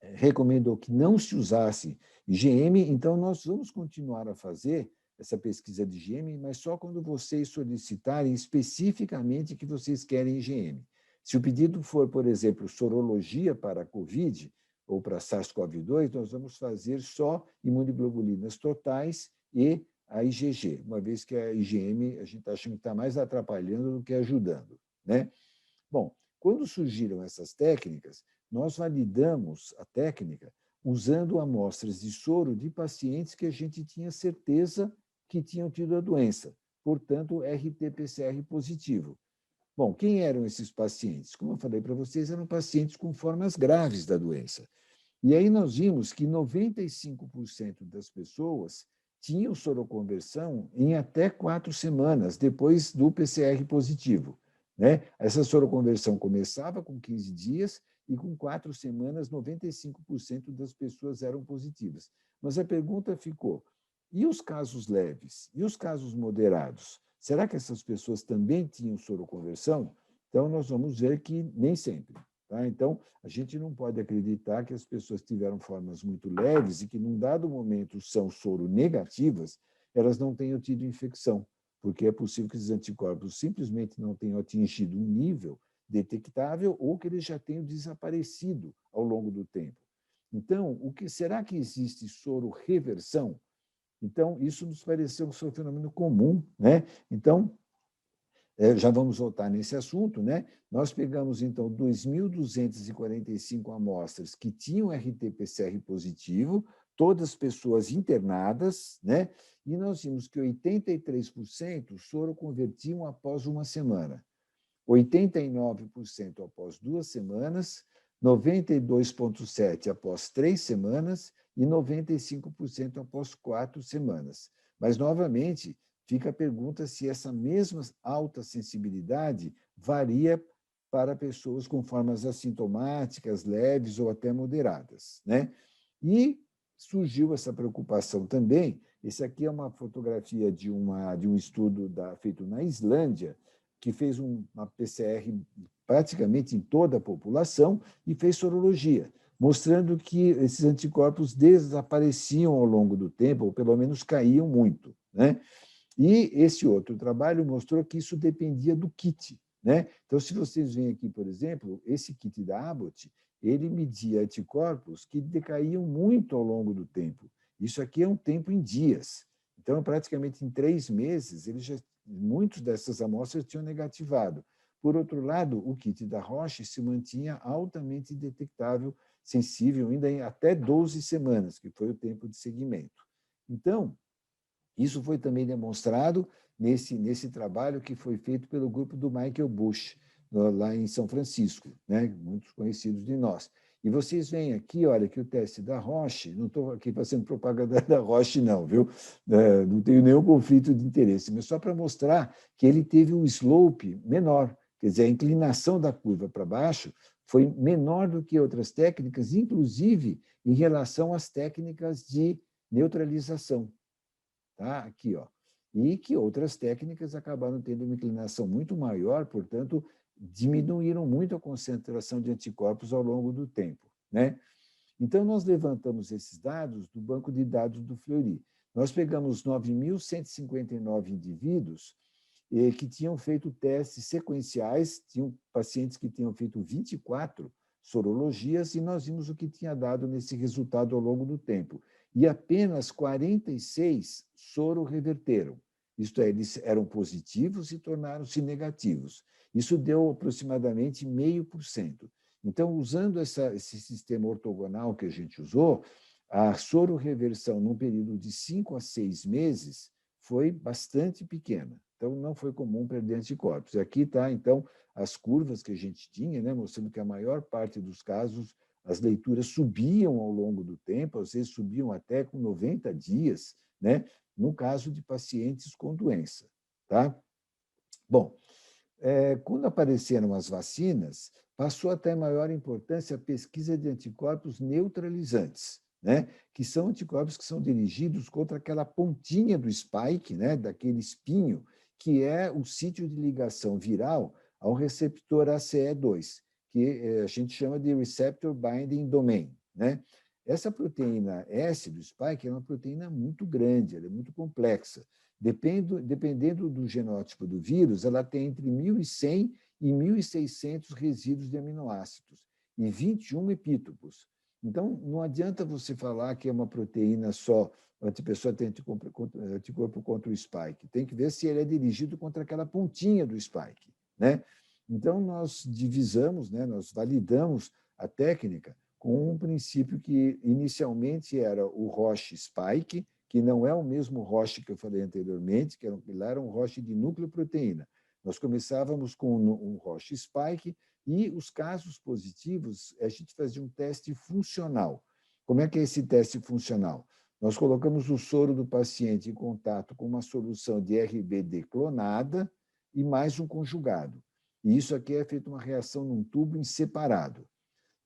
recomendou que não se usasse IgM, então nós vamos continuar a fazer essa pesquisa de IgM, mas só quando vocês solicitarem especificamente que vocês querem IgM. Se o pedido for, por exemplo, sorologia para a COVID ou para SARS-CoV-2, nós vamos fazer só imunoglobulinas totais e a IgG, uma vez que a IgM a gente está achando que está mais atrapalhando do que ajudando, né? Bom, quando surgiram essas técnicas, nós validamos a técnica usando amostras de soro de pacientes que a gente tinha certeza que tinham tido a doença, portanto, RT-PCR positivo. Bom, quem eram esses pacientes? Como eu falei para vocês, eram pacientes com formas graves da doença. E aí nós vimos que 95% das pessoas tinham soroconversão em até 4 semanas depois do PCR positivo, né? Essa soroconversão começava com 15 dias e com 4 semanas, 95% das pessoas eram positivas. Mas a pergunta ficou, e os casos leves? E os casos moderados? Será que essas pessoas também tinham soroconversão? Então, nós vamos ver que nem sempre. Tá? Então, a gente não pode acreditar que as pessoas tiveram formas muito leves e que, num dado momento, são soro negativas, elas não tenham tido infecção, porque é possível que esses anticorpos simplesmente não tenham atingido um nível detectável ou que eles já tenham desaparecido ao longo do tempo. Então, será que existe soro-reversão? Então, isso nos pareceu um fenômeno comum, né? Então, já vamos voltar nesse assunto, né? Nós pegamos, então, 2.245 amostras que tinham RT-PCR positivo, todas pessoas internadas, né? E nós vimos que 83% soroconvertiam após uma semana, 89% após 2 semanas, 92,7% após 3 semanas e 95% após 4 semanas. Mas, novamente, fica a pergunta se essa mesma alta sensibilidade varia para pessoas com formas assintomáticas, leves ou até moderadas, né? E surgiu essa preocupação também. Esse aqui é uma fotografia de um estudo feito na Islândia, que fez uma PCR praticamente em toda a população e fez sorologia, mostrando que esses anticorpos desapareciam ao longo do tempo, ou pelo menos caíam muito, né? E esse outro trabalho mostrou que isso dependia do kit, né? Então, se vocês veem aqui, por exemplo, esse kit da Abbott, ele media anticorpos que decaíam muito ao longo do tempo. Isso aqui é um tempo em dias. Então, praticamente em 3 meses, muitas dessas amostras tinham negativado. Por outro lado, o kit da Roche se mantinha altamente detectável, sensível, ainda em até 12 semanas, que foi o tempo de seguimento. Então, isso foi também demonstrado nesse trabalho que foi feito pelo grupo do Michael Bush, lá em São Francisco, né? Muitos conhecidos de nós. E vocês veem aqui, olha, que o teste da Roche, não estou aqui fazendo propaganda da Roche, não, viu? Não tenho nenhum conflito de interesse, mas só para mostrar que ele teve um slope menor, quer dizer, a inclinação da curva para baixo foi menor do que outras técnicas, inclusive em relação às técnicas de neutralização. Tá? Aqui, ó. E que outras técnicas acabaram tendo uma inclinação muito maior, portanto, diminuíram muito a concentração de anticorpos ao longo do tempo, né? Então, nós levantamos esses dados do banco de dados do Fleury. Nós pegamos 9.159 indivíduos que tinham feito testes sequenciais, tinham pacientes que tinham feito 24 sorologias, e nós vimos o que tinha dado nesse resultado ao longo do tempo. E apenas 46 soro-reverteram. Isto é, eles eram positivos e tornaram-se negativos. Isso deu aproximadamente 0,5%. Então, usando esse sistema ortogonal que a gente usou, a soro-reversão num período de 5 a 6 meses foi bastante pequena. Então, não foi comum perder anticorpos. E aqui está, então, as curvas que a gente tinha, né, mostrando que a maior parte dos casos as leituras subiam ao longo do tempo, às vezes subiam até com 90 dias, né, no caso de pacientes com doença. Tá? Bom, quando apareceram as vacinas, passou a ter maior importância a pesquisa de anticorpos neutralizantes, né? Que são anticorpos que são dirigidos contra aquela pontinha do spike, né? Daquele espinho, que é o sítio de ligação viral ao receptor ACE2, que a gente chama de Receptor Binding Domain, né? Essa proteína S do spike é uma proteína muito grande, ela é muito complexa. Dependendo do genótipo do vírus, ela tem entre 1.100 e 1.600 resíduos de aminoácidos e 21 epítopos. Então, não adianta você falar que é uma proteína só, a pessoa tem anticorpo contra o spike. Tem que ver se ele é dirigido contra aquela pontinha do spike, né? Então, nós divisamos, né, nós validamos a técnica com um princípio que inicialmente era o Roche-Spike, que não é o mesmo Roche que eu falei anteriormente, que era um Roche de nucleoproteína. Nós começávamos com um Roche-Spike e os casos positivos, a gente fazia um teste funcional. Como é que é esse teste funcional? Nós colocamos o soro do paciente em contato com uma solução de RBD clonada e mais um conjugado. E isso aqui é feito uma reação num tubo em separado.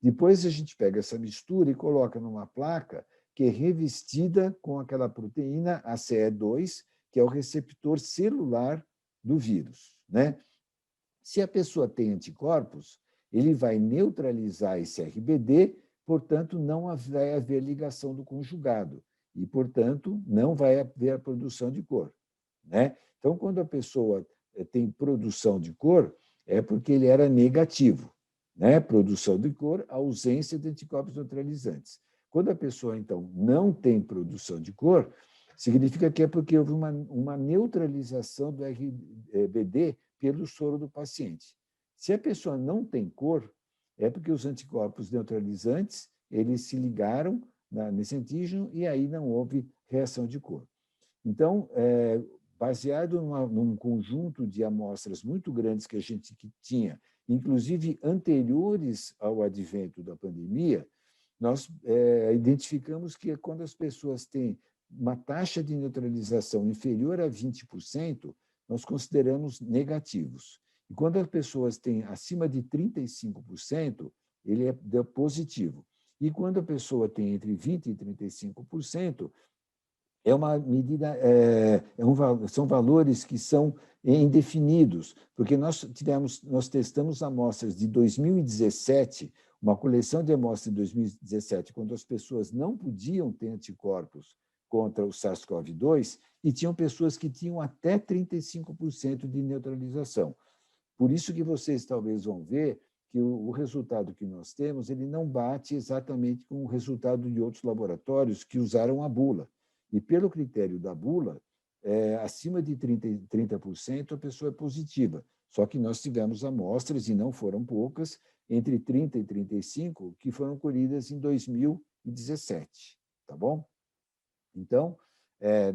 Depois a gente pega essa mistura e coloca numa placa que é revestida com aquela proteína ACE2, que é o receptor celular do vírus, né? Se a pessoa tem anticorpos, ele vai neutralizar esse RBD, portanto, não vai haver ligação do conjugado e, portanto, não vai haver a produção de cor, né? Então, quando a pessoa tem produção de cor, é porque ele era negativo, né? Produção de cor, ausência de anticorpos neutralizantes. Quando a pessoa, então, não tem produção de cor, significa que é porque houve uma neutralização do RBD pelo soro do paciente. Se a pessoa não tem cor, é porque os anticorpos neutralizantes eles se ligaram nesse antígeno e aí não houve reação de cor. Então, baseado num conjunto de amostras muito grandes que a gente tinha, inclusive anteriores ao advento da pandemia, nós identificamos que quando as pessoas têm uma taxa de neutralização inferior a 20%, nós consideramos negativos. E quando as pessoas têm acima de 35%, ele é positivo. E quando a pessoa tem entre 20% e 35%, é uma medida, são valores que são indefinidos, porque nós testamos amostras de 2017, uma coleção de amostras de 2017, quando as pessoas não podiam ter anticorpos contra o SARS-CoV-2 e tinham pessoas que tinham até 35% de neutralização. Por isso que vocês talvez vão ver que o resultado que nós temos ele não bate exatamente com o resultado de outros laboratórios que usaram a bula. E pelo critério da bula, acima de 30% a pessoa é positiva. Só que nós tivemos amostras, e não foram poucas, entre 30% e 35%, que foram colhidas em 2017. Tá bom? Então,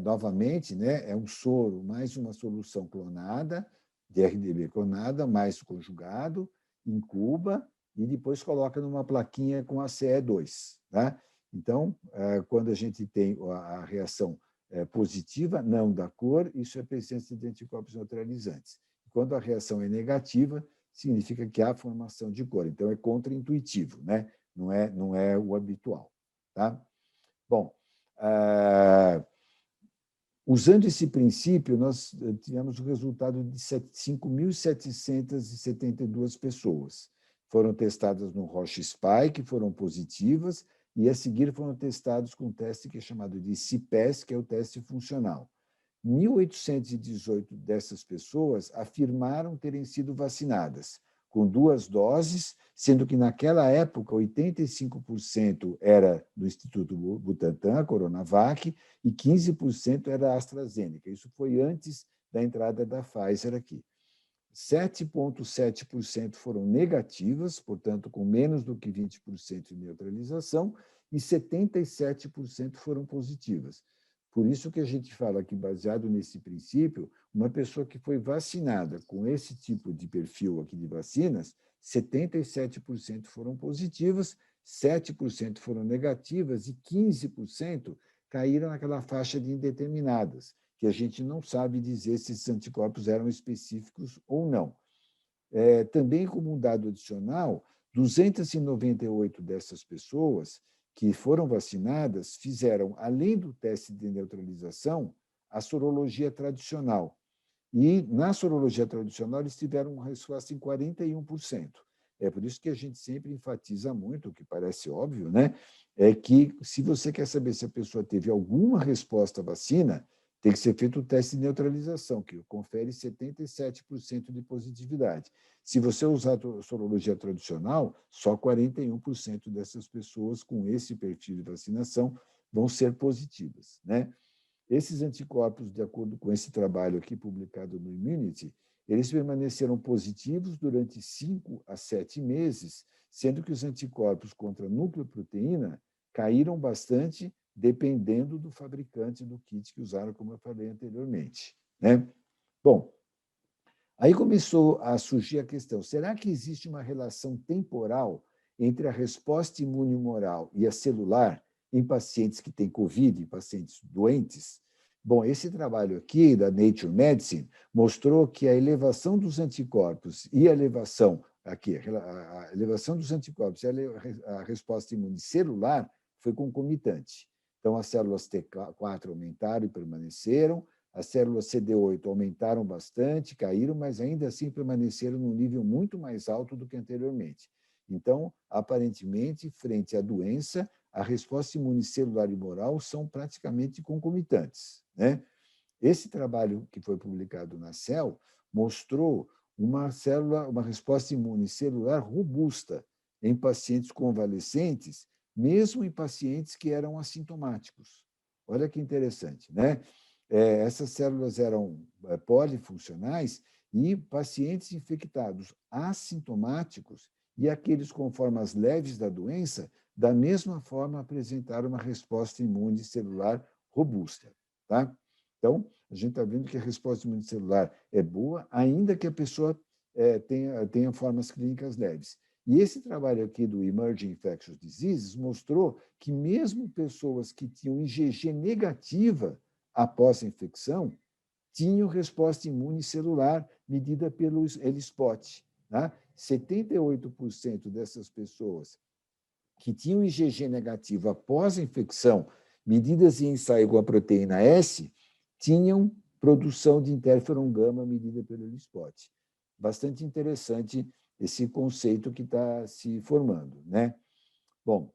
novamente, né, é um soro mais uma solução clonada, de RDB clonada, mais conjugado, incuba e depois coloca numa plaquinha com ACE2. Tá? Então, quando a gente tem a reação positiva, não dá cor, isso é presença de anticorpos neutralizantes. Quando a reação é negativa, significa que há formação de cor. Então, é contraintuitivo, né? Não é o habitual. Tá? Bom, usando esse princípio, nós tivemos o resultado de 5.772 pessoas. Foram testadas no Roche Spike, foram positivas, e a seguir foram testados com um teste que é chamado de CPES, que é o teste funcional. 1.818 dessas pessoas afirmaram terem sido vacinadas com 2 doses, sendo que naquela época 85% era do Instituto Butantan, Coronavac, e 15% era AstraZeneca. Isso foi antes da entrada da Pfizer aqui. 7,7% foram negativas, portanto, com menos do que 20% de neutralização, e 77% foram positivas. Por isso que a gente fala que, baseado nesse princípio, uma pessoa que foi vacinada com esse tipo de perfil aqui de vacinas, 77% foram positivas, 7% foram negativas e 15% caíram naquela faixa de indeterminadas, que a gente não sabe dizer se esses anticorpos eram específicos ou não. Também, como um dado adicional, 298 dessas pessoas que foram vacinadas fizeram, além do teste de neutralização, a sorologia tradicional. E, na sorologia tradicional, eles tiveram uma resposta em 41%. É por isso que a gente sempre enfatiza muito, o que parece óbvio, né? É que, se você quer saber se a pessoa teve alguma resposta à vacina, tem que ser feito o teste de neutralização, que confere 77% de positividade. Se você usar a sorologia tradicional, só 41% dessas pessoas com esse perfil de vacinação vão ser positivas, né? Esses anticorpos, de acordo com esse trabalho aqui publicado no Immunity, eles permaneceram positivos durante 5 a 7 meses, sendo que os anticorpos contra a nucleoproteína caíram bastante, dependendo do fabricante do kit que usaram, como eu falei anteriormente, né? Bom, aí começou a surgir a questão, será que existe uma relação temporal entre a resposta imune humoral e a celular em pacientes que têm COVID, em pacientes doentes? Bom, esse trabalho aqui, da Nature Medicine, mostrou que a elevação dos anticorpos e a elevação dos anticorpos e a resposta imune celular foi concomitante. Então, as células T4 aumentaram e permaneceram, as células CD8 aumentaram bastante, caíram, mas ainda assim permaneceram num nível muito mais alto do que anteriormente. Então, aparentemente, frente à doença, a resposta imunicelular e humoral são praticamente concomitantes, né? Esse trabalho que foi publicado na Cell mostrou uma resposta imunicelular robusta em pacientes convalescentes, mesmo em pacientes que eram assintomáticos. Olha que interessante, né? Essas células eram polifuncionais e pacientes infectados assintomáticos e aqueles com formas leves da doença, da mesma forma, apresentaram uma resposta imune celular robusta. Tá? Então, a gente está vendo que a resposta imune celular é boa, ainda que a pessoa tenha formas clínicas leves. E esse trabalho aqui do Emerging Infectious Diseases mostrou que mesmo pessoas que tinham IgG negativa após a infecção tinham resposta imune celular medida pelo ELISpot. Tá? 78% dessas pessoas que tinham IgG negativo após a infecção, medidas em ensaio com a proteína S, tinham produção de interferon gama medida pelo ELISpot. Bastante interessante esse conceito que está se formando, né? Bom,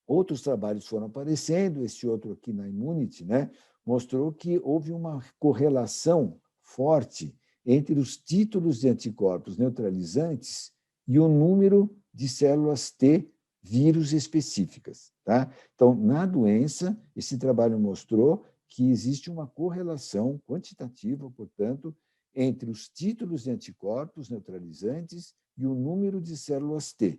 outros trabalhos foram aparecendo, esse outro aqui na Immunity, né, mostrou que houve uma correlação forte entre os títulos de anticorpos neutralizantes e o número de células T vírus específicas. Tá? Então, na doença, esse trabalho mostrou que existe uma correlação quantitativa, portanto, entre os títulos de anticorpos neutralizantes e o número de células T.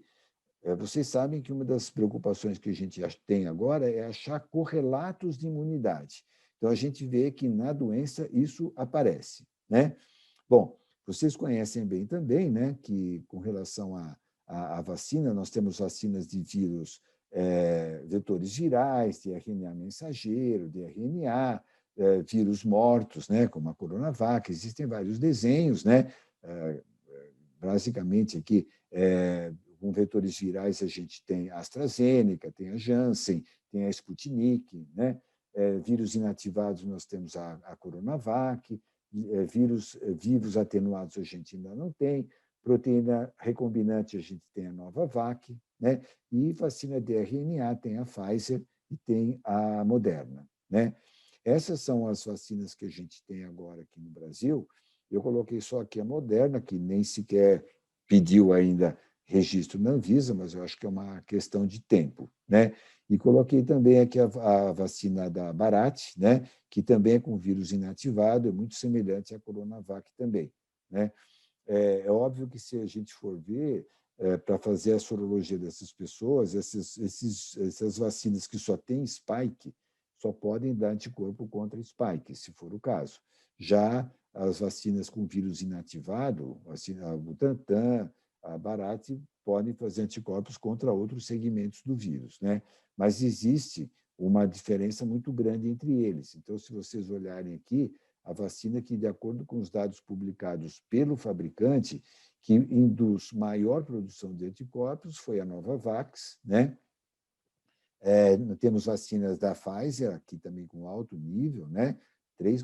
Vocês sabem que uma das preocupações que a gente tem agora é achar correlatos de imunidade. Então, a gente vê que na doença isso aparece, né? Bom, vocês conhecem bem também, né, que com relação à vacina, nós temos vacinas de vírus, vetores virais, de RNA mensageiro, de RNA, vírus mortos, né, como a Coronavac, existem vários desenhos, né, basicamente aqui, com vetores virais, a gente tem a AstraZeneca, tem a Janssen, tem a Sputnik, né? Vírus inativados, nós temos a Coronavac, vírus vivos atenuados a gente ainda não tem, proteína recombinante a gente tem a Novavax, né? E vacina de RNA tem a Pfizer e tem a Moderna, né? Essas são as vacinas que a gente tem agora aqui no Brasil. Eu coloquei só aqui a Moderna, que nem sequer pediu ainda registro na Anvisa, mas eu acho que é uma questão de tempo, né? E coloquei também aqui a vacina da Bharat, né? Que também é com vírus inativado, é muito semelhante à Coronavac também, né? É óbvio que, se a gente for ver, para fazer a sorologia dessas pessoas, essas vacinas que só têm spike só podem dar anticorpo contra spike, se for o caso. Já as vacinas com vírus inativado, a Butantan, a Bharat, podem fazer anticorpos contra outros segmentos do vírus, né? Mas existe uma diferença muito grande entre eles. Então, se vocês olharem aqui, a vacina que, de acordo com os dados publicados pelo fabricante, que induz maior produção de anticorpos, foi a Novavax, né? Temos vacinas da Pfizer, aqui também com alto nível, né?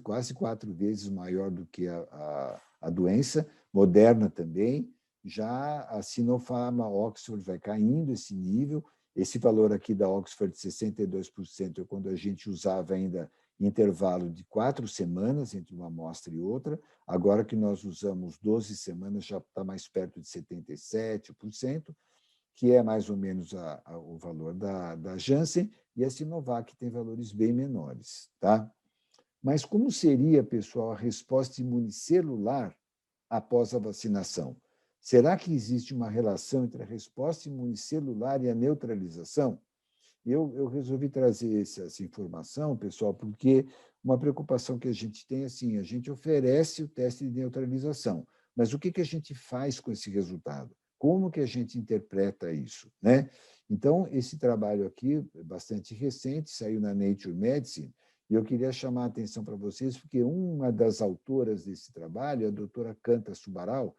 Quase 4 vezes maior do que a doença, Moderna também, já a Sinopharm, a Oxford vai caindo esse nível, esse valor aqui da Oxford, 62%, é quando a gente usava ainda intervalo de 4 semanas entre uma amostra e outra. Agora que nós usamos 12 semanas, já está mais perto de 77%, que é mais ou menos o valor da Janssen, e a Sinovac tem valores bem menores. Tá? Mas como seria, pessoal, a resposta imunicelular após a vacinação? Será que existe uma relação entre a resposta imunicelular e a neutralização? Eu resolvi trazer essa informação, pessoal, porque uma preocupação que a gente tem é assim, a gente oferece o teste de neutralização, mas o que a gente faz com esse resultado? Como que a gente interpreta isso, né? Então, esse trabalho aqui é bastante recente, saiu na Nature Medicine, e eu queria chamar a atenção para vocês, porque uma das autoras desse trabalho é a doutora Kanta Subbarao.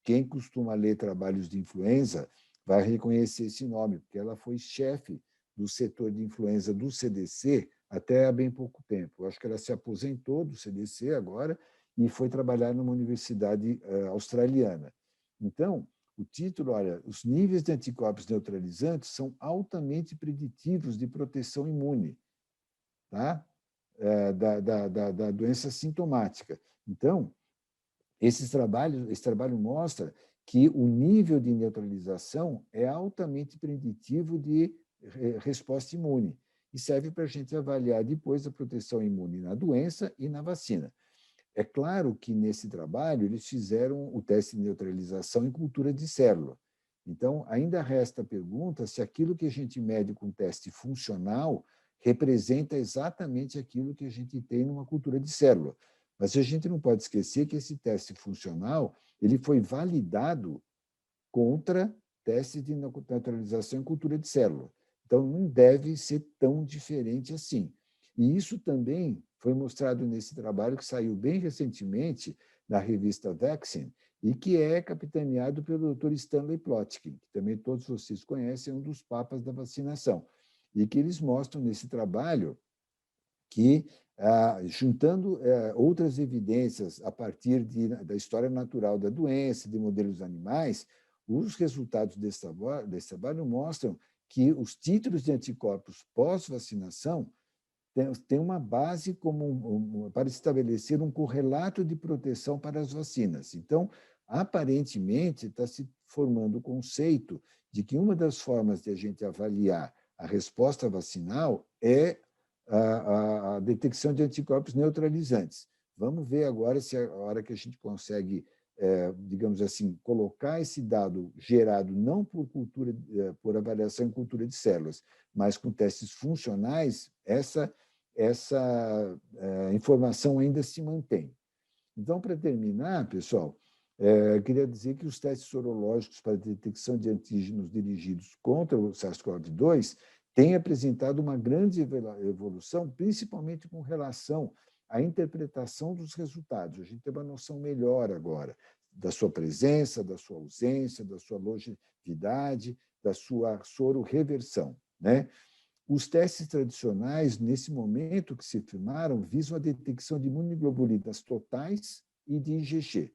Quem costuma ler trabalhos de influenza vai reconhecer esse nome, porque ela foi chefe do setor de influenza do CDC até há bem pouco tempo. Eu acho que ela se aposentou do CDC agora e foi trabalhar numa universidade australiana. Então, o título, olha, os níveis de anticorpos neutralizantes são altamente preditivos de proteção imune, tá? Da doença sintomática. Então, esse trabalho mostra que o nível de neutralização é altamente preditivo de resposta imune e serve para a gente avaliar depois a proteção imune na doença e na vacina. É claro que, nesse trabalho, eles fizeram o teste de neutralização em cultura de célula. Então, ainda resta a pergunta se aquilo que a gente mede com teste funcional representa exatamente aquilo que a gente tem numa cultura de célula. Mas a gente não pode esquecer que esse teste funcional ele foi validado contra testes de neutralização em cultura de célula. Então, não deve ser tão diferente assim. E isso também foi mostrado nesse trabalho que saiu bem recentemente na revista Vaccine e que é capitaneado pelo Dr. Stanley Plotkin, que também todos vocês conhecem, é um dos papas da vacinação, e que eles mostram nesse trabalho que, juntando outras evidências a partir da história natural da doença, de modelos animais, os resultados desse trabalho mostram que os títulos de anticorpos pós-vacinação têm uma base para estabelecer um correlato de proteção para as vacinas. Então, aparentemente, está se formando o conceito de que uma das formas de a gente avaliar a resposta vacinal é a detecção de anticorpos neutralizantes. Vamos ver agora se a hora que a gente consegue, digamos assim, colocar esse dado gerado não por avaliação em cultura de células, mas com testes funcionais, essa informação ainda se mantém. Então, para terminar, pessoal, eu queria dizer que os testes sorológicos para detecção de antígenos dirigidos contra o SARS-CoV-2 têm apresentado uma grande evolução, principalmente com relação à interpretação dos resultados. A gente tem uma noção melhor agora. da sua presença, da sua ausência, da sua longevidade, da sua soro-reversão, né? Os testes tradicionais, nesse momento que se firmaram, visam a detecção de imunoglobulinas totais e de IgG.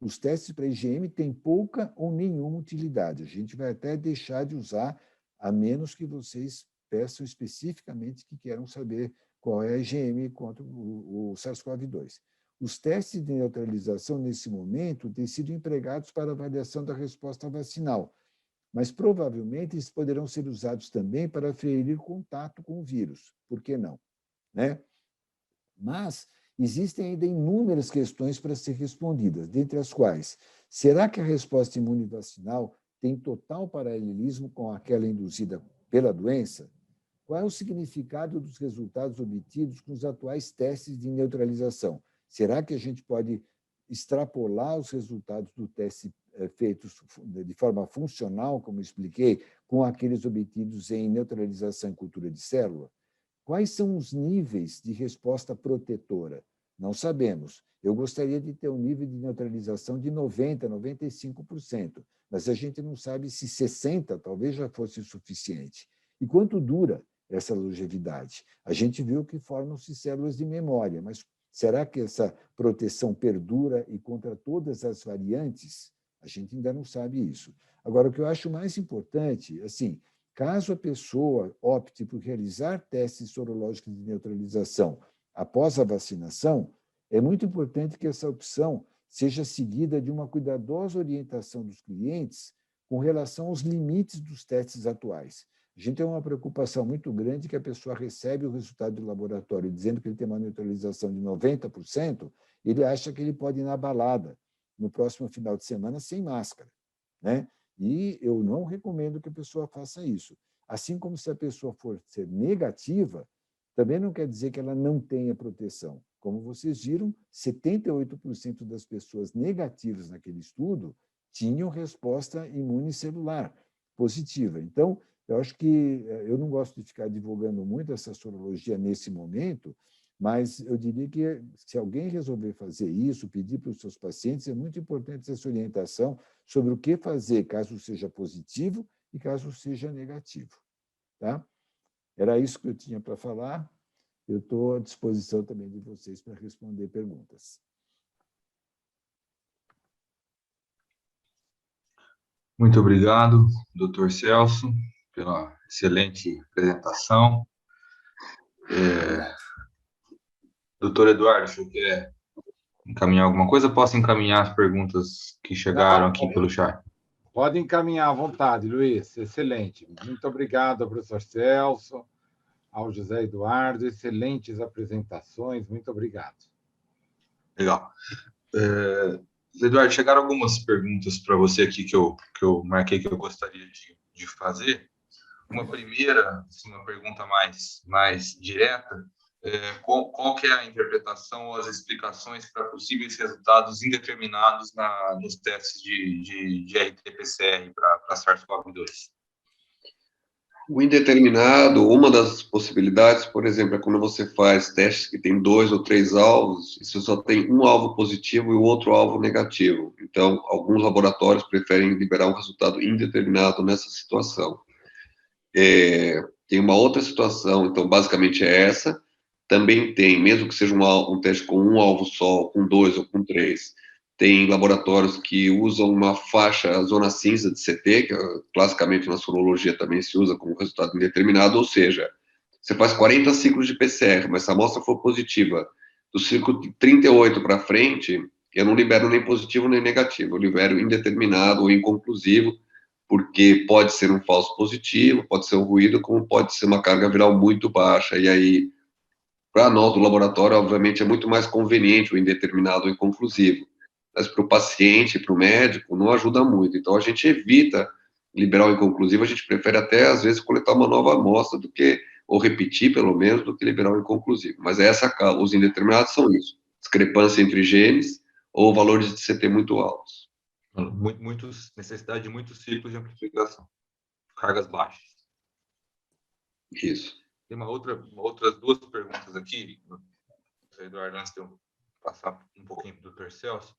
Os testes para IgM têm pouca ou nenhuma utilidade. A gente vai até deixar de usar, a menos que vocês peçam especificamente que queiram saber qual é a IgM contra o SARS-CoV-2. Os testes de neutralização, nesse momento, têm sido empregados para avaliação da resposta vacinal, mas provavelmente eles poderão ser usados também para ferir contato com o vírus. Por que não? Né? Mas existem ainda inúmeras questões para ser respondidas, dentre as quais, será que a resposta imune vacinal tem total paralelismo com aquela induzida pela doença? Qual é o significado dos resultados obtidos com os atuais testes de neutralização? Será que a gente pode extrapolar os resultados do teste feitos de forma funcional, como expliquei, com aqueles obtidos em neutralização em cultura de célula? Quais são os níveis de resposta protetora? Não sabemos. Eu gostaria de ter um nível de neutralização de 90%, 95%, mas a gente não sabe se 60% talvez já fosse suficiente. E quanto dura essa longevidade? A gente viu que formam-se células de memória, mas será que essa proteção perdura e contra todas as variantes? A gente ainda não sabe isso. Agora, o que eu acho mais importante, assim, caso a pessoa opte por realizar testes sorológicos de neutralização após a vacinação, é muito importante que essa opção seja seguida de uma cuidadosa orientação dos clientes com relação aos limites dos testes atuais. A gente tem uma preocupação muito grande que a pessoa recebe o resultado do laboratório dizendo que ele tem uma neutralização de 90%, ele acha que ele pode ir na balada no próximo final de semana sem máscara, né? E eu não recomendo que a pessoa faça isso. Assim como se a pessoa for ser negativa, também não quer dizer que ela não tenha proteção. Como vocês viram, 78% das pessoas negativas naquele estudo tinham resposta imune celular positiva. Então, eu acho que eu não gosto de ficar divulgando muito essa sorologia nesse momento, mas eu diria que se alguém resolver fazer isso, pedir para os seus pacientes, é muito importante essa orientação sobre o que fazer caso seja positivo e caso seja negativo. Tá? Era isso que eu tinha para falar. Eu estou à disposição também de vocês para responder perguntas. Muito obrigado, Dr. Celso, pela excelente apresentação. Doutor Eduardo, você quer encaminhar alguma coisa? Posso encaminhar as perguntas que chegaram aqui pelo chat? Pode encaminhar à vontade, Luiz. Excelente. Muito obrigado ao professor Celso, ao José Eduardo. Excelentes apresentações. Muito obrigado. Legal. Eduardo, chegaram algumas perguntas para você aqui que eu marquei que eu gostaria de fazer. Uma primeira, assim, uma pergunta mais direta, qual que é a interpretação ou as explicações para possíveis resultados indeterminados nos testes de RT-PCR para SARS-CoV-2? O indeterminado, uma das possibilidades, por exemplo, é quando você faz testes que tem 2 ou 3 alvos, e você só tem um alvo positivo e o outro alvo negativo. Então, alguns laboratórios preferem liberar um resultado indeterminado nessa situação. Tem uma outra situação, então, basicamente é essa. Também tem, mesmo que seja um teste com um alvo só, com 2 ou com 3, tem laboratórios que usam uma faixa zona cinza de CT, que classicamente na sorologia também se usa como resultado indeterminado, ou seja, você faz 40 ciclos de PCR, mas se a amostra for positiva, do ciclo 38 para frente, eu não libero nem positivo nem negativo, eu libero indeterminado ou inconclusivo, porque pode ser um falso positivo, pode ser um ruído, como pode ser uma carga viral muito baixa, e aí, para nós do laboratório, obviamente, é muito mais conveniente o indeterminado ou inconclusivo, mas para o paciente, para o médico, não ajuda muito. Então, a gente evita liberar o inconclusivo, a gente prefere até, às vezes, coletar uma nova amostra do que, ou repetir, pelo menos, do que liberar o inconclusivo. Mas os indeterminados são isso, discrepância entre genes ou valores de CT muito altos. Necessidade de muitos ciclos de amplificação, cargas baixas. Isso. Tem outras duas perguntas aqui, Eduardo, antes de eu passar um pouquinho para o Dr. Celso.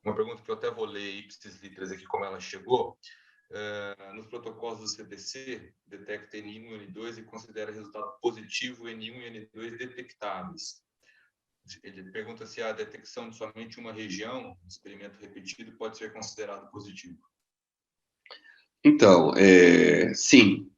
uma pergunta que eu até vou ler ipsis literis aqui, como ela chegou. Nos protocolos do CDC, detecta N1 e N2 e considera resultado positivo N1 e N2 detectáveis. Ele pergunta se a detecção de somente uma região, experimento repetido, pode ser considerado positivo. Então, sim,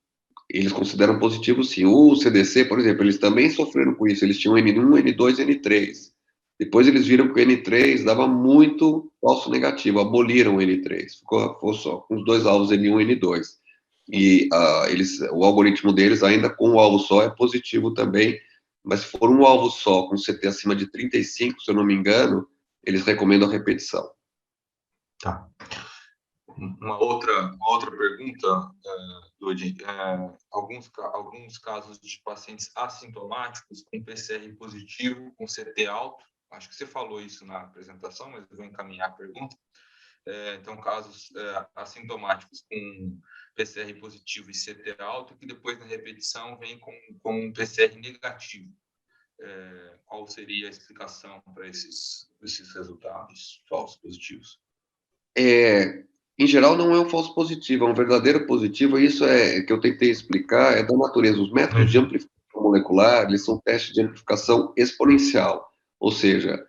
eles consideram positivo, sim. O CDC, por exemplo, eles também sofreram com isso. Eles tinham N1, N2 e N3. Depois eles viram que o N3 dava muito falso negativo, aboliram o N3. Ficou só com os dois alvos N1 e N2. E o algoritmo deles, ainda com um alvo só, é positivo também. Mas se for um alvo só, com CT acima de 35, se eu não me engano, eles recomendam a repetição. Tá. Uma outra pergunta, Ludi. Alguns casos de pacientes assintomáticos com PCR positivo, com CT alto. Acho que você falou isso na apresentação, mas eu vou encaminhar a pergunta. Então, casos assintomáticos com PCR positivo e CT alto, que depois na repetição vem com PCR negativo. Qual seria a explicação para esses resultados falsos positivos? Em geral, não é um falso positivo, é um verdadeiro positivo, e isso que eu tentei explicar, é da natureza. Os métodos de amplificação molecular, eles são testes de amplificação exponencial, ou seja,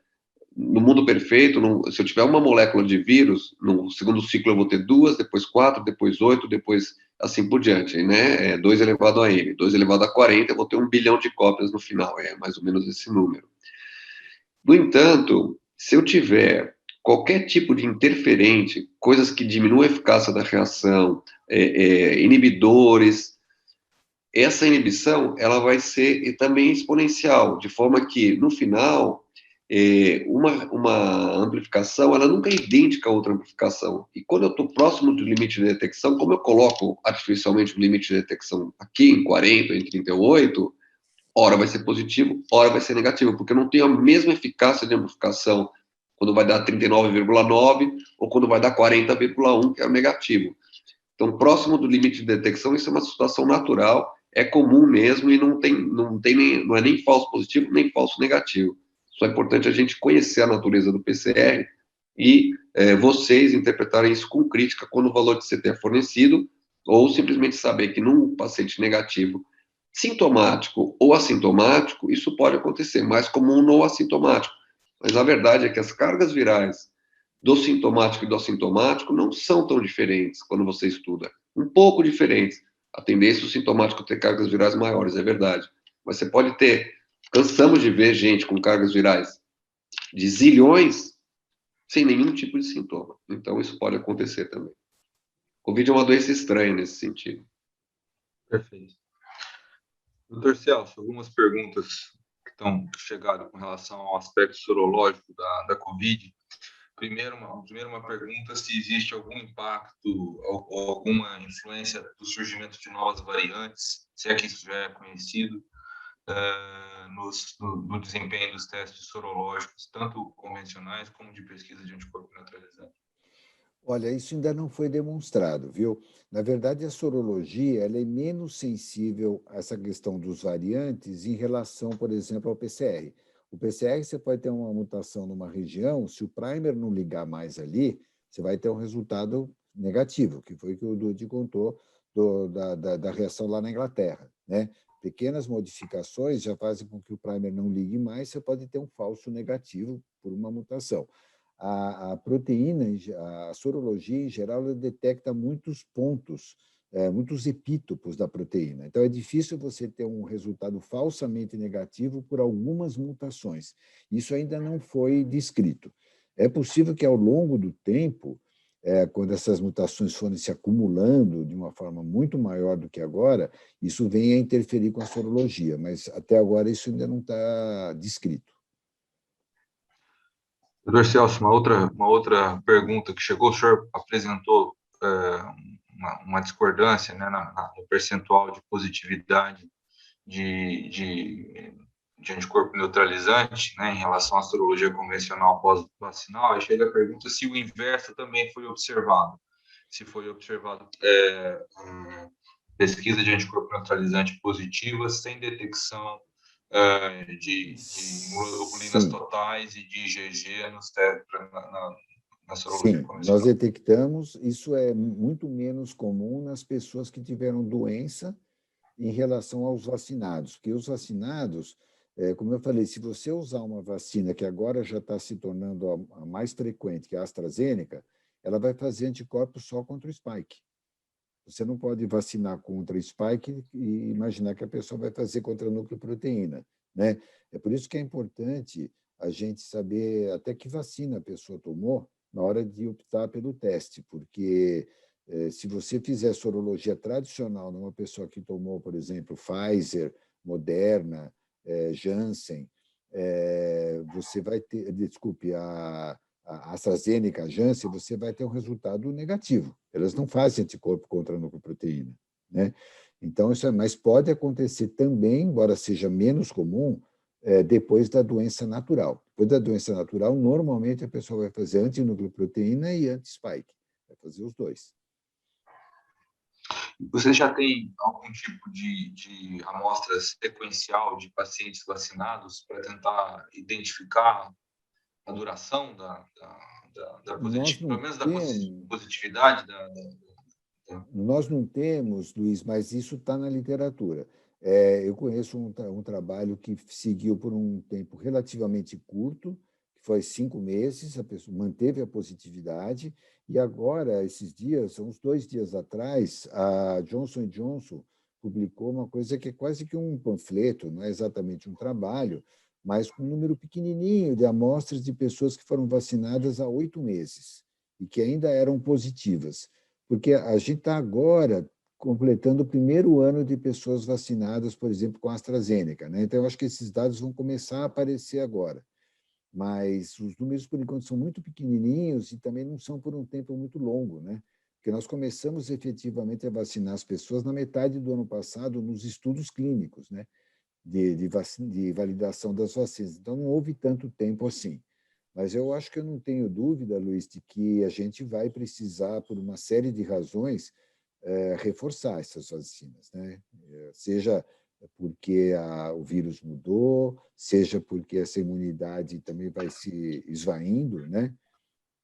no mundo perfeito, se eu tiver uma molécula de vírus, no segundo ciclo eu vou ter 2, depois 4, depois 8, depois assim por diante, né? 2 elevado a n, 2 elevado a 40, eu vou ter 1 bilhão de cópias no final, é mais ou menos esse número. No entanto, se eu tiver qualquer tipo de interferente, coisas que diminuem a eficácia da reação, inibidores, essa inibição ela vai ser também exponencial, de forma que, no final, uma amplificação ela nunca é idêntica a outra amplificação. E quando eu estou próximo do limite de detecção, como eu coloco artificialmente o limite de detecção aqui em 40, em 38, ora vai ser positivo, ora vai ser negativo, porque eu não tenho a mesma eficácia de amplificação quando vai dar 39,9 ou quando vai dar 40,1, que é o negativo. Então, próximo do limite de detecção, isso é uma situação natural, é comum mesmo e não é nem falso positivo, nem falso negativo. Só é importante a gente conhecer a natureza do PCR e vocês interpretarem isso com crítica quando o valor de CT é fornecido, ou simplesmente saber que num paciente negativo, sintomático ou assintomático, isso pode acontecer, mais comum no assintomático. Mas a verdade é que as cargas virais do sintomático e do assintomático não são tão diferentes quando você estuda. Um pouco diferentes. A tendência do sintomático ter cargas virais maiores, é verdade. Mas você pode ter... Cansamos de ver gente com cargas virais de zilhões sem nenhum tipo de sintoma. Então, isso pode acontecer também. Covid é uma doença estranha nesse sentido. Perfeito. Doutor Celso, algumas perguntas que estão chegando com relação ao aspecto sorológico da Covid. Primeiro, uma pergunta se existe algum impacto ou alguma influência do surgimento de novas variantes, se é que isso já é conhecido, no desempenho dos testes sorológicos, tanto convencionais como de pesquisa de anticorpo neutralizante. Olha, isso ainda não foi demonstrado, viu? Na verdade, a sorologia ela é menos sensível a essa questão dos variantes em relação, por exemplo, ao PCR. O PCR, você pode ter uma mutação numa região, se o primer não ligar mais ali, você vai ter um resultado negativo, que foi o que o Dudi contou da reação lá na Inglaterra, né? Pequenas modificações já fazem com que o primer não ligue mais, você pode ter um falso negativo por uma mutação. A proteína, a sorologia, em geral, ela detecta muitos pontos, muitos epítopos da proteína. Então, é difícil você ter um resultado falsamente negativo por algumas mutações. Isso ainda não foi descrito. É possível que, ao longo do tempo, quando essas mutações forem se acumulando de uma forma muito maior do que agora, isso venha a interferir com a sorologia, mas até agora isso ainda não está descrito. Doutor Celso, uma outra pergunta que chegou, o senhor apresentou uma discordância, né, no percentual de positividade de anticorpo neutralizante, né, em relação à sorologia convencional pós-vacinal. Aí chega a pergunta se o inverso também foi observado. Se foi observado pesquisa de anticorpo neutralizante positiva sem detecção de immunoglobulinas totais e de IgG na sorologia Sim, convencional? nós detectamos, isso é muito menos comum nas pessoas que tiveram doença em relação aos vacinados, porque os vacinados, como eu falei, se você usar uma vacina que agora já está se tornando a mais frequente, que é a AstraZeneca, ela vai fazer anticorpos só contra o spike. Você não pode vacinar contra o spike e imaginar que a pessoa vai fazer contra a nucleoproteína, né? É por isso que é importante a gente saber até que vacina a pessoa tomou na hora de optar pelo teste, porque se você fizer sorologia tradicional numa pessoa que tomou, por exemplo, Pfizer, Moderna, Janssen, você vai ter, desculpe, a AstraZeneca, a Janssen, você vai ter um resultado negativo. Elas não fazem anticorpo contra a nucleoproteína, né? Então, mas pode acontecer também, embora seja menos comum, depois da doença natural. Depois da doença natural, normalmente a pessoa vai fazer antinucleoproteína e anti-spike. Vai fazer os dois. Você já tem algum tipo de amostra sequencial de pacientes vacinados para tentar identificar a duração pelo menos da positividade Nós não temos, Luiz, mas isso está na literatura. Eu conheço um trabalho que seguiu por um tempo relativamente curto, que foi 5 meses, a pessoa manteve a positividade, e agora, esses dias, uns 2 dias atrás, a Johnson Johnson publicou uma coisa que é quase que um panfleto, não é exatamente um trabalho, mas com um número pequenininho de amostras de pessoas que foram vacinadas há 8 meses e que ainda eram positivas. Porque a gente está agora completando o primeiro ano de pessoas vacinadas, por exemplo, com a AstraZeneca, né? Então, eu acho que esses dados vão começar a aparecer agora. Mas os números, por enquanto, são muito pequenininhos e também não são por um tempo muito longo, né? Porque nós começamos efetivamente a vacinar as pessoas na metade do ano passado nos estudos clínicos, né? De validação das vacinas. Então, não houve tanto tempo assim. Mas eu acho que eu não tenho dúvida, Luiz, de que a gente vai precisar, por uma série de razões, reforçar essas vacinas, né? Seja porque o vírus mudou, seja porque essa imunidade também vai se esvaindo, né?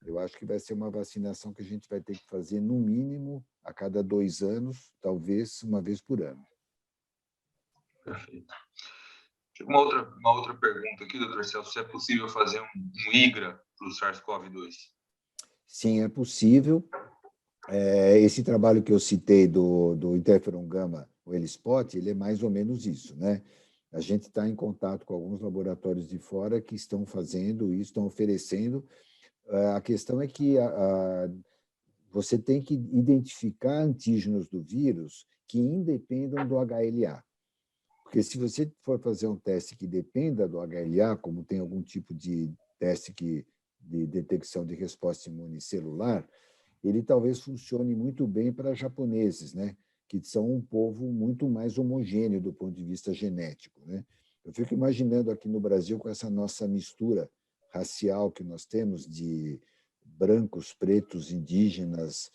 Eu acho que vai ser uma vacinação que a gente vai ter que fazer, no mínimo, a cada 2 anos, talvez uma vez por ano. Perfeito. Uma outra pergunta aqui, doutor Celso, se é possível fazer um IGRA para o SARS-CoV-2? Sim, é possível. Esse trabalho que eu citei do interferon gama, o ELISpot, ele é mais ou menos isso, né? A gente está em contato com alguns laboratórios de fora que estão fazendo isso, estão oferecendo. A questão é que você tem que identificar antígenos do vírus que independam do HLA. Porque se você for fazer um teste que dependa do HLA, como tem algum tipo de teste de detecção de resposta imune celular, ele talvez funcione muito bem para japoneses, né? Que são um povo muito mais homogêneo do ponto de vista genético, né? Eu fico imaginando aqui no Brasil, com essa nossa mistura racial que nós temos de brancos, pretos, indígenas,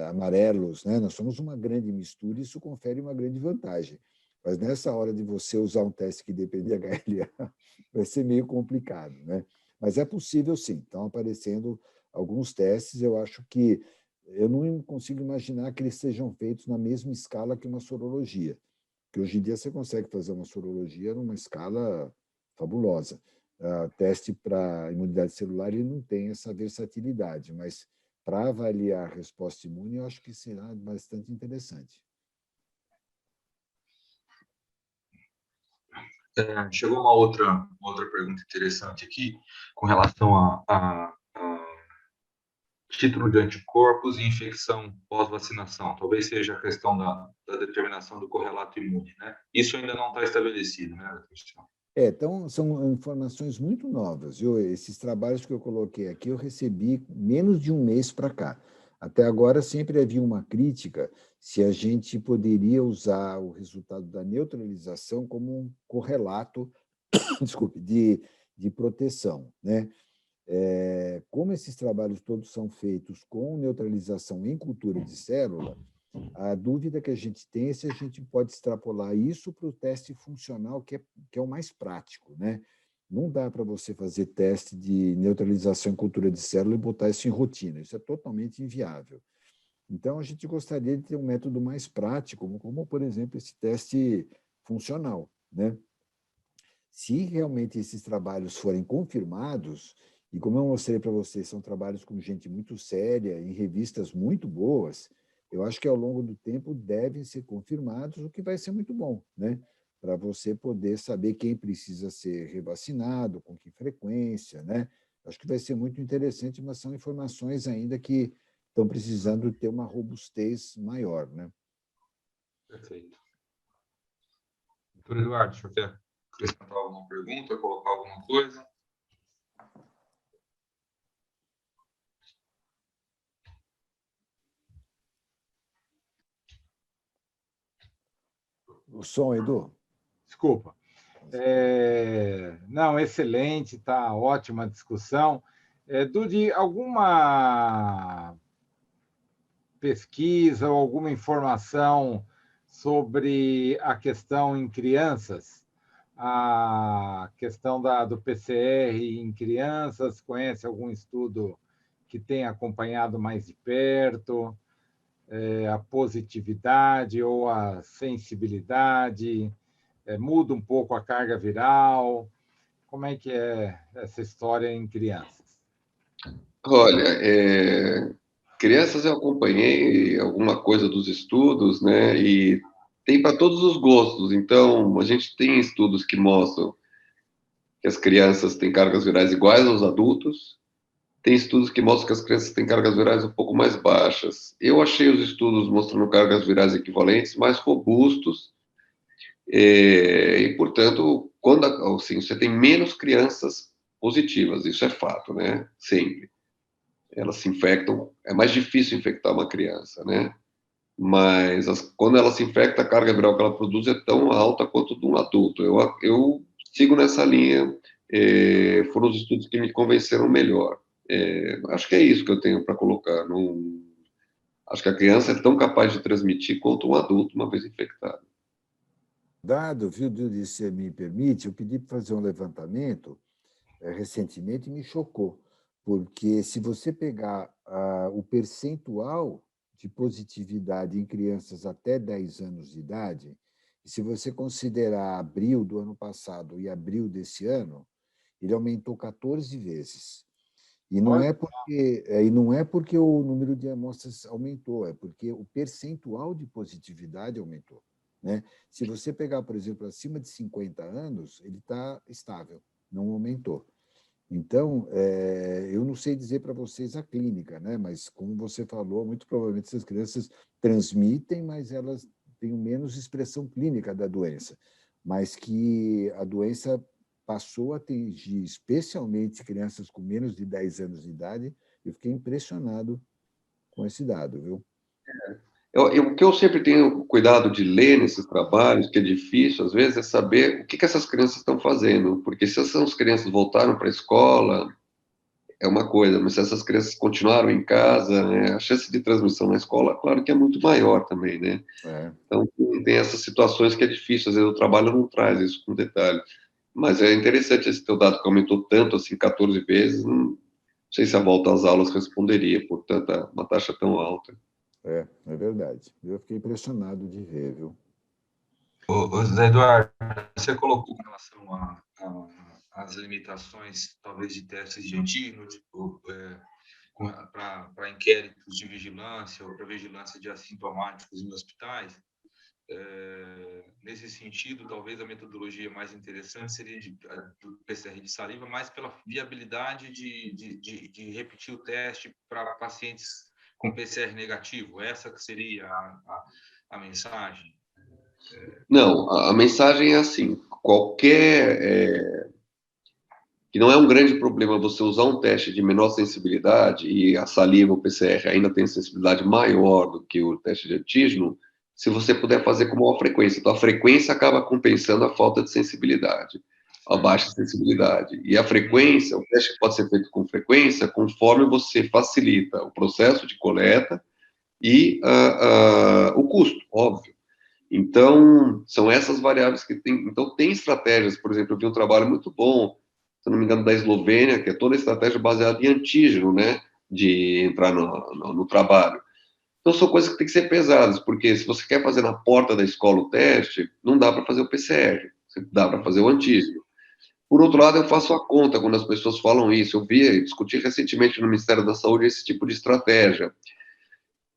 amarelos, né? Nós somos uma grande mistura e isso confere uma grande vantagem. Mas nessa hora de você usar um teste que depende de HLA, vai ser meio complicado, né? Mas é possível, sim. Estão aparecendo alguns testes, eu acho que eu não consigo imaginar que eles sejam feitos na mesma escala que uma sorologia, que hoje em dia você consegue fazer uma sorologia numa escala fabulosa. Teste para imunidade celular ele não tem essa versatilidade, mas para avaliar a resposta imune, eu acho que será bastante interessante. Chegou uma outra pergunta interessante aqui com relação a título de anticorpos e infecção pós-vacinação. Talvez seja a questão da determinação do correlato imune, né? Isso ainda não está estabelecido, né, Cristiano? Então, são informações muito novas. Esses trabalhos que eu coloquei aqui, eu recebi menos de um mês para cá. Até agora, sempre havia uma crítica se a gente poderia usar o resultado da neutralização como um correlato desculpe, de proteção, né? Como esses trabalhos todos são feitos com neutralização em cultura de célula, a dúvida que a gente tem é se a gente pode extrapolar isso para o teste funcional, que é o mais prático, né? Não dá para você fazer teste de neutralização em cultura de célula e botar isso em rotina. Isso é totalmente inviável. Então, a gente gostaria de ter um método mais prático, como por exemplo, esse teste funcional, né? Se realmente esses trabalhos forem confirmados, e como eu mostrei para vocês, são trabalhos com gente muito séria, em revistas muito boas, eu acho que ao longo do tempo devem ser confirmados, o que vai ser muito bom, né? Para você poder saber quem precisa ser revacinado, com que frequência, né? Acho que vai ser muito interessante, mas são informações ainda que estão precisando ter uma robustez maior, né? Perfeito. Doutor Eduardo, o senhor quer acrescentar alguma pergunta, colocar alguma coisa? O som, Edu? Desculpa. Não, excelente, tá ótima a discussão. Dudi, alguma pesquisa ou alguma informação sobre a questão em crianças? A questão do PCR em crianças, conhece algum estudo que tenha acompanhado mais de perto? A positividade ou a sensibilidade? Muda um pouco a carga viral? Como é que é essa história em crianças? Olha, crianças eu acompanhei alguma coisa dos estudos, né? E tem para todos os gostos. Então, a gente tem estudos que mostram que as crianças têm cargas virais iguais aos adultos. Tem estudos que mostram que as crianças têm cargas virais um pouco mais baixas. Eu achei os estudos mostrando cargas virais equivalentes mais robustos. E, portanto, quando assim, você tem menos crianças positivas, isso é fato, né? Sempre. Elas se infectam, é mais difícil infectar uma criança, né? Mas quando ela se infecta, a carga viral que ela produz é tão alta quanto de um adulto. Eu sigo nessa linha, foram os estudos que me convenceram melhor. Acho que é isso que eu tenho para colocar. Não, acho que a criança é tão capaz de transmitir quanto um adulto uma vez infectado. Dado, viu, Dudu, se me permite, eu pedi para fazer um levantamento recentemente e me chocou, porque se você pegar o percentual de positividade em crianças até 10 anos de idade, e se você considerar abril do ano passado e abril desse ano, ele aumentou 14 vezes. E não é porque o número de amostras aumentou, é porque o percentual de positividade aumentou, né? Se você pegar, por exemplo, acima de 50 anos, ele está estável, não aumentou. Então, eu não sei dizer para vocês a clínica, né? Mas como você falou, muito provavelmente essas crianças transmitem, mas elas têm menos expressão clínica da doença, mas que a doença passou a atingir especialmente crianças com menos de 10 anos de idade. Eu fiquei impressionado com esse dado, viu? O que eu sempre tenho cuidado de ler nesses trabalhos, que é difícil às vezes, é saber o que essas crianças estão fazendo, porque se essas crianças voltaram para a escola, é uma coisa, mas se essas crianças continuaram em casa, né, a chance de transmissão na escola, claro que é muito maior também, né? Então, tem essas situações que é difícil, às vezes o trabalho não traz isso com detalhe. Mas é interessante esse teu dado que aumentou tanto, assim, 14 vezes, não sei se a volta às aulas responderia por uma taxa tão alta. É verdade. Eu fiquei impressionado de ver, viu? Ô, Zé Eduardo, você colocou em relação às limitações, talvez, de testes de antígeno, tipo, para inquéritos de vigilância ou para vigilância de assintomáticos em hospitais. Nesse sentido, talvez a metodologia mais interessante seria do PCR de saliva, mais pela viabilidade de repetir o teste para pacientes com PCR negativo. Essa que seria a mensagem? Não, a mensagem é assim, que não é um grande problema você usar um teste de menor sensibilidade e a saliva, o PCR, ainda tem sensibilidade maior do que o teste de antígeno, se você puder fazer com maior frequência. Então, a frequência acaba compensando a falta de sensibilidade, a baixa sensibilidade. E a frequência, o teste pode ser feito com frequência conforme você facilita o processo de coleta e o custo, óbvio. Então, são essas variáveis que tem. Então, tem estratégias, por exemplo, eu vi um trabalho muito bom se não me engano, da Eslovênia, que é toda a estratégia baseada em antígeno, né, de entrar no trabalho. Então, são coisas que têm que ser pesadas, porque se você quer fazer na porta da escola o teste, não dá para fazer o PCR, dá para fazer o antígeno. Por outro lado, eu faço a conta quando as pessoas falam isso. Eu discuti recentemente no Ministério da Saúde esse tipo de estratégia.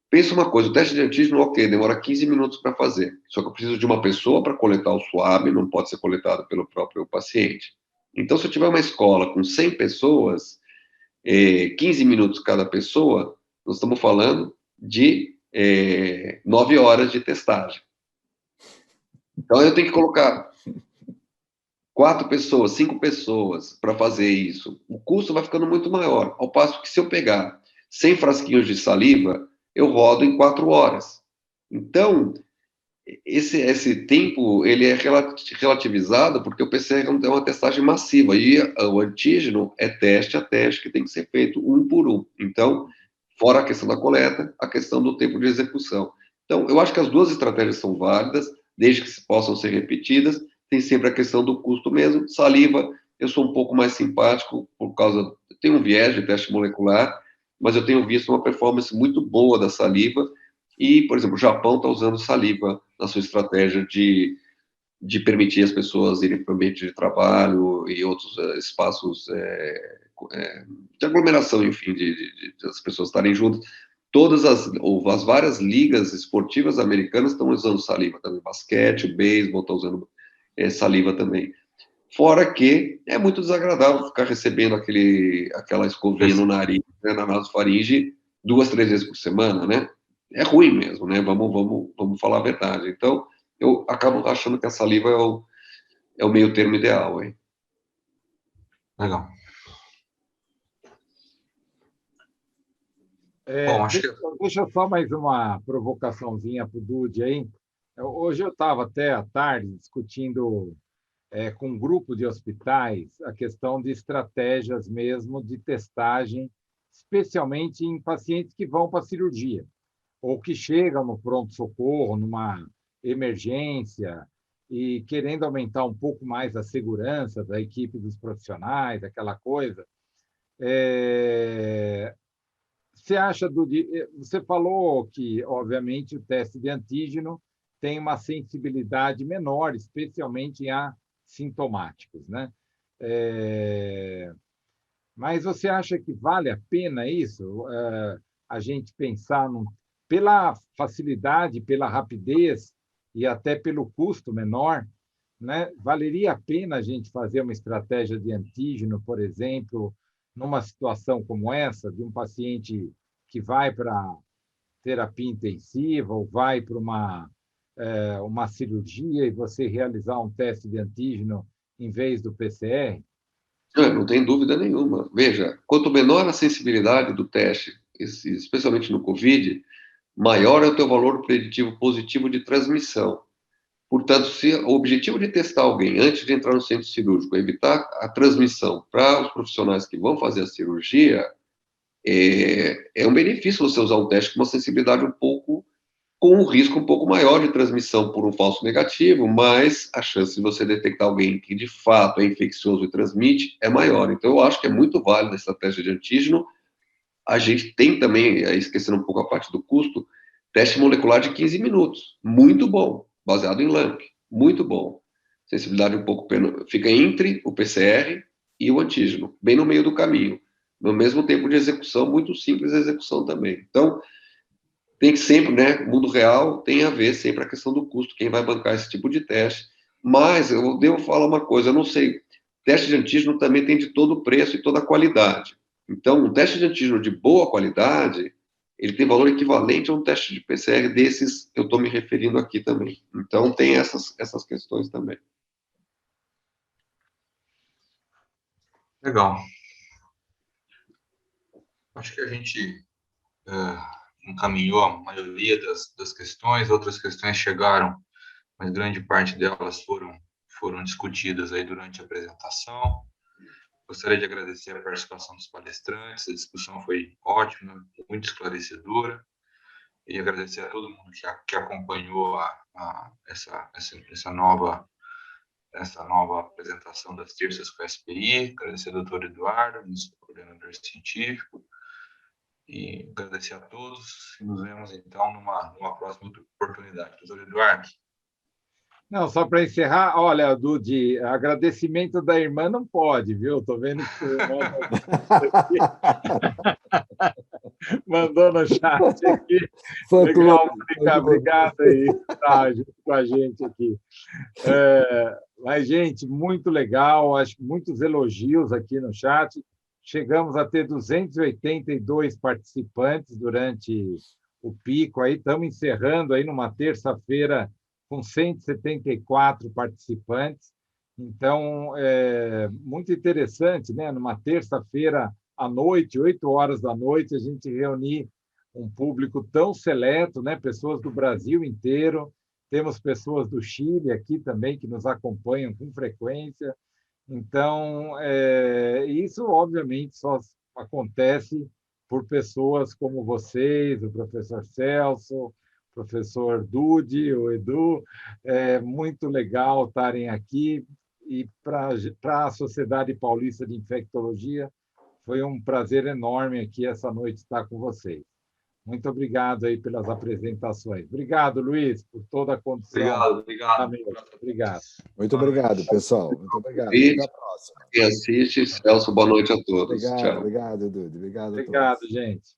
Pensa uma coisa, o teste de antígeno, ok, demora 15 minutos para fazer. Só que eu preciso de uma pessoa para coletar o swab, não pode ser coletado pelo próprio paciente. Então, se eu tiver uma escola com 100 pessoas, 15 minutos cada pessoa, nós estamos falando de 9 horas de testagem. Então, eu tenho que colocar 4 pessoas, 5 pessoas para fazer isso. O custo vai ficando muito maior. Ao passo que, se eu pegar 100 frasquinhos de saliva, eu rodo em 4 horas. Então, esse tempo ele é relativizado porque o PCR é uma testagem massiva e o antígeno é teste a teste que tem que ser feito um por um. Então, fora a questão da coleta, a questão do tempo de execução. Então, eu acho que as duas estratégias são válidas, desde que possam ser repetidas. Tem sempre a questão do custo mesmo. Saliva, eu sou um pouco mais simpático por causa... Eu tenho um viés de teste molecular, mas eu tenho visto uma performance muito boa da saliva e, por exemplo, o Japão está usando saliva na sua estratégia de permitir as pessoas irem para o ambiente de trabalho e outros espaços de aglomeração, enfim, de as pessoas estarem juntas. Todas as várias ligas esportivas americanas estão usando saliva também. Basquete, o beisebol estão usando saliva também. Fora que é muito desagradável ficar recebendo aquela escovinha no nariz, né, na nasofaringe, 2, 3 vezes por semana, né? É ruim mesmo, né? Vamos falar a verdade. Então, eu acabo achando que a saliva é o meio termo ideal, hein? Legal. Bom, acho que... Deixa eu só mais uma provocaçãozinha para o Dude aí. Hoje eu estava até à tarde discutindo com um grupo de hospitais a questão de estratégias mesmo de testagem, especialmente em pacientes que vão para a cirurgia ou que chegam no pronto-socorro, numa emergência, e querendo aumentar um pouco mais a segurança da equipe dos profissionais, aquela coisa. Você falou que, obviamente, o teste de antígeno tem uma sensibilidade menor, especialmente em assintomáticos, né? Mas você acha que vale a pena isso? A gente pensar pela facilidade, pela rapidez e até pelo custo menor, né? Valeria a pena a gente fazer uma estratégia de antígeno, por exemplo, numa situação como essa, de um paciente que vai para terapia intensiva ou vai para uma cirurgia e você realizar um teste de antígeno em vez do PCR? Não tem dúvida nenhuma. Veja, quanto menor a sensibilidade do teste, especialmente no COVID, maior é o teu valor preditivo positivo de transmissão. Portanto, se o objetivo de testar alguém antes de entrar no centro cirúrgico é evitar a transmissão para os profissionais que vão fazer a cirurgia, é um benefício você usar um teste com uma sensibilidade com um risco um pouco maior de transmissão por um falso negativo, mas a chance de você detectar alguém que de fato é infeccioso e transmite é maior. Então, eu acho que é muito válida a estratégia de antígeno. A gente tem também, esquecendo um pouco a parte do custo, teste molecular de 15 minutos. Muito bom, baseado em LAMP. Muito bom. Sensibilidade um pouco... Fica entre o PCR e o antígeno, bem no meio do caminho. No mesmo tempo de execução, muito simples a execução também. Então, tem que sempre, né, mundo real tem a ver sempre a questão do custo, quem vai bancar esse tipo de teste. Mas eu devo falar uma coisa, eu não sei, teste de antígeno também tem de todo preço e toda qualidade. Então, um teste de antígeno de boa qualidade, ele tem valor equivalente a um teste de PCR desses que eu estou me referindo aqui também. Então, tem essas questões também. Legal. Acho que a gente encaminhou a maioria das questões, outras questões chegaram, mas grande parte delas foram discutidas aí durante a apresentação. Gostaria de agradecer a participação dos palestrantes, a discussão foi ótima, muito esclarecedora, e agradecer a todo mundo que acompanhou essa nova nessa nova apresentação das terças com a SPI, agradecer ao doutor Eduardo, nosso coordenador científico, e agradecer a todos, e nos vemos, então, numa próxima oportunidade. Doutor Eduardo. Não, só para encerrar, olha, Dudi, agradecimento da irmã não pode, viu? Estou vendo que mandou no chat aqui. Legal, obrigado aí por estar junto com a gente aqui. Mas, gente, muito legal, acho que muitos elogios aqui no chat. Chegamos a ter 282 participantes durante o pico, aí estamos encerrando aí numa terça-feira com 174 participantes. Então, muito interessante, né? Numa terça-feira à noite, 8 horas da noite, a gente reunir um público tão seleto, né? Pessoas do Brasil inteiro, temos pessoas do Chile aqui também que nos acompanham com frequência. Então, isso, obviamente, só acontece por pessoas como vocês, o professor Celso, professor Dudi, o Edu. É muito legal estarem aqui, e para a Sociedade Paulista de Infectologia foi um prazer enorme aqui essa noite estar com vocês. Muito obrigado aí pelas apresentações. Obrigado, Luiz, por toda a condição. Obrigado. Obrigado. Muito obrigado, pessoal. Muito obrigado. E até a próxima. quem assiste, Celso, boa noite a todos. Obrigado, Tchau. obrigado, Dudu. Obrigado a todos. Obrigado, gente.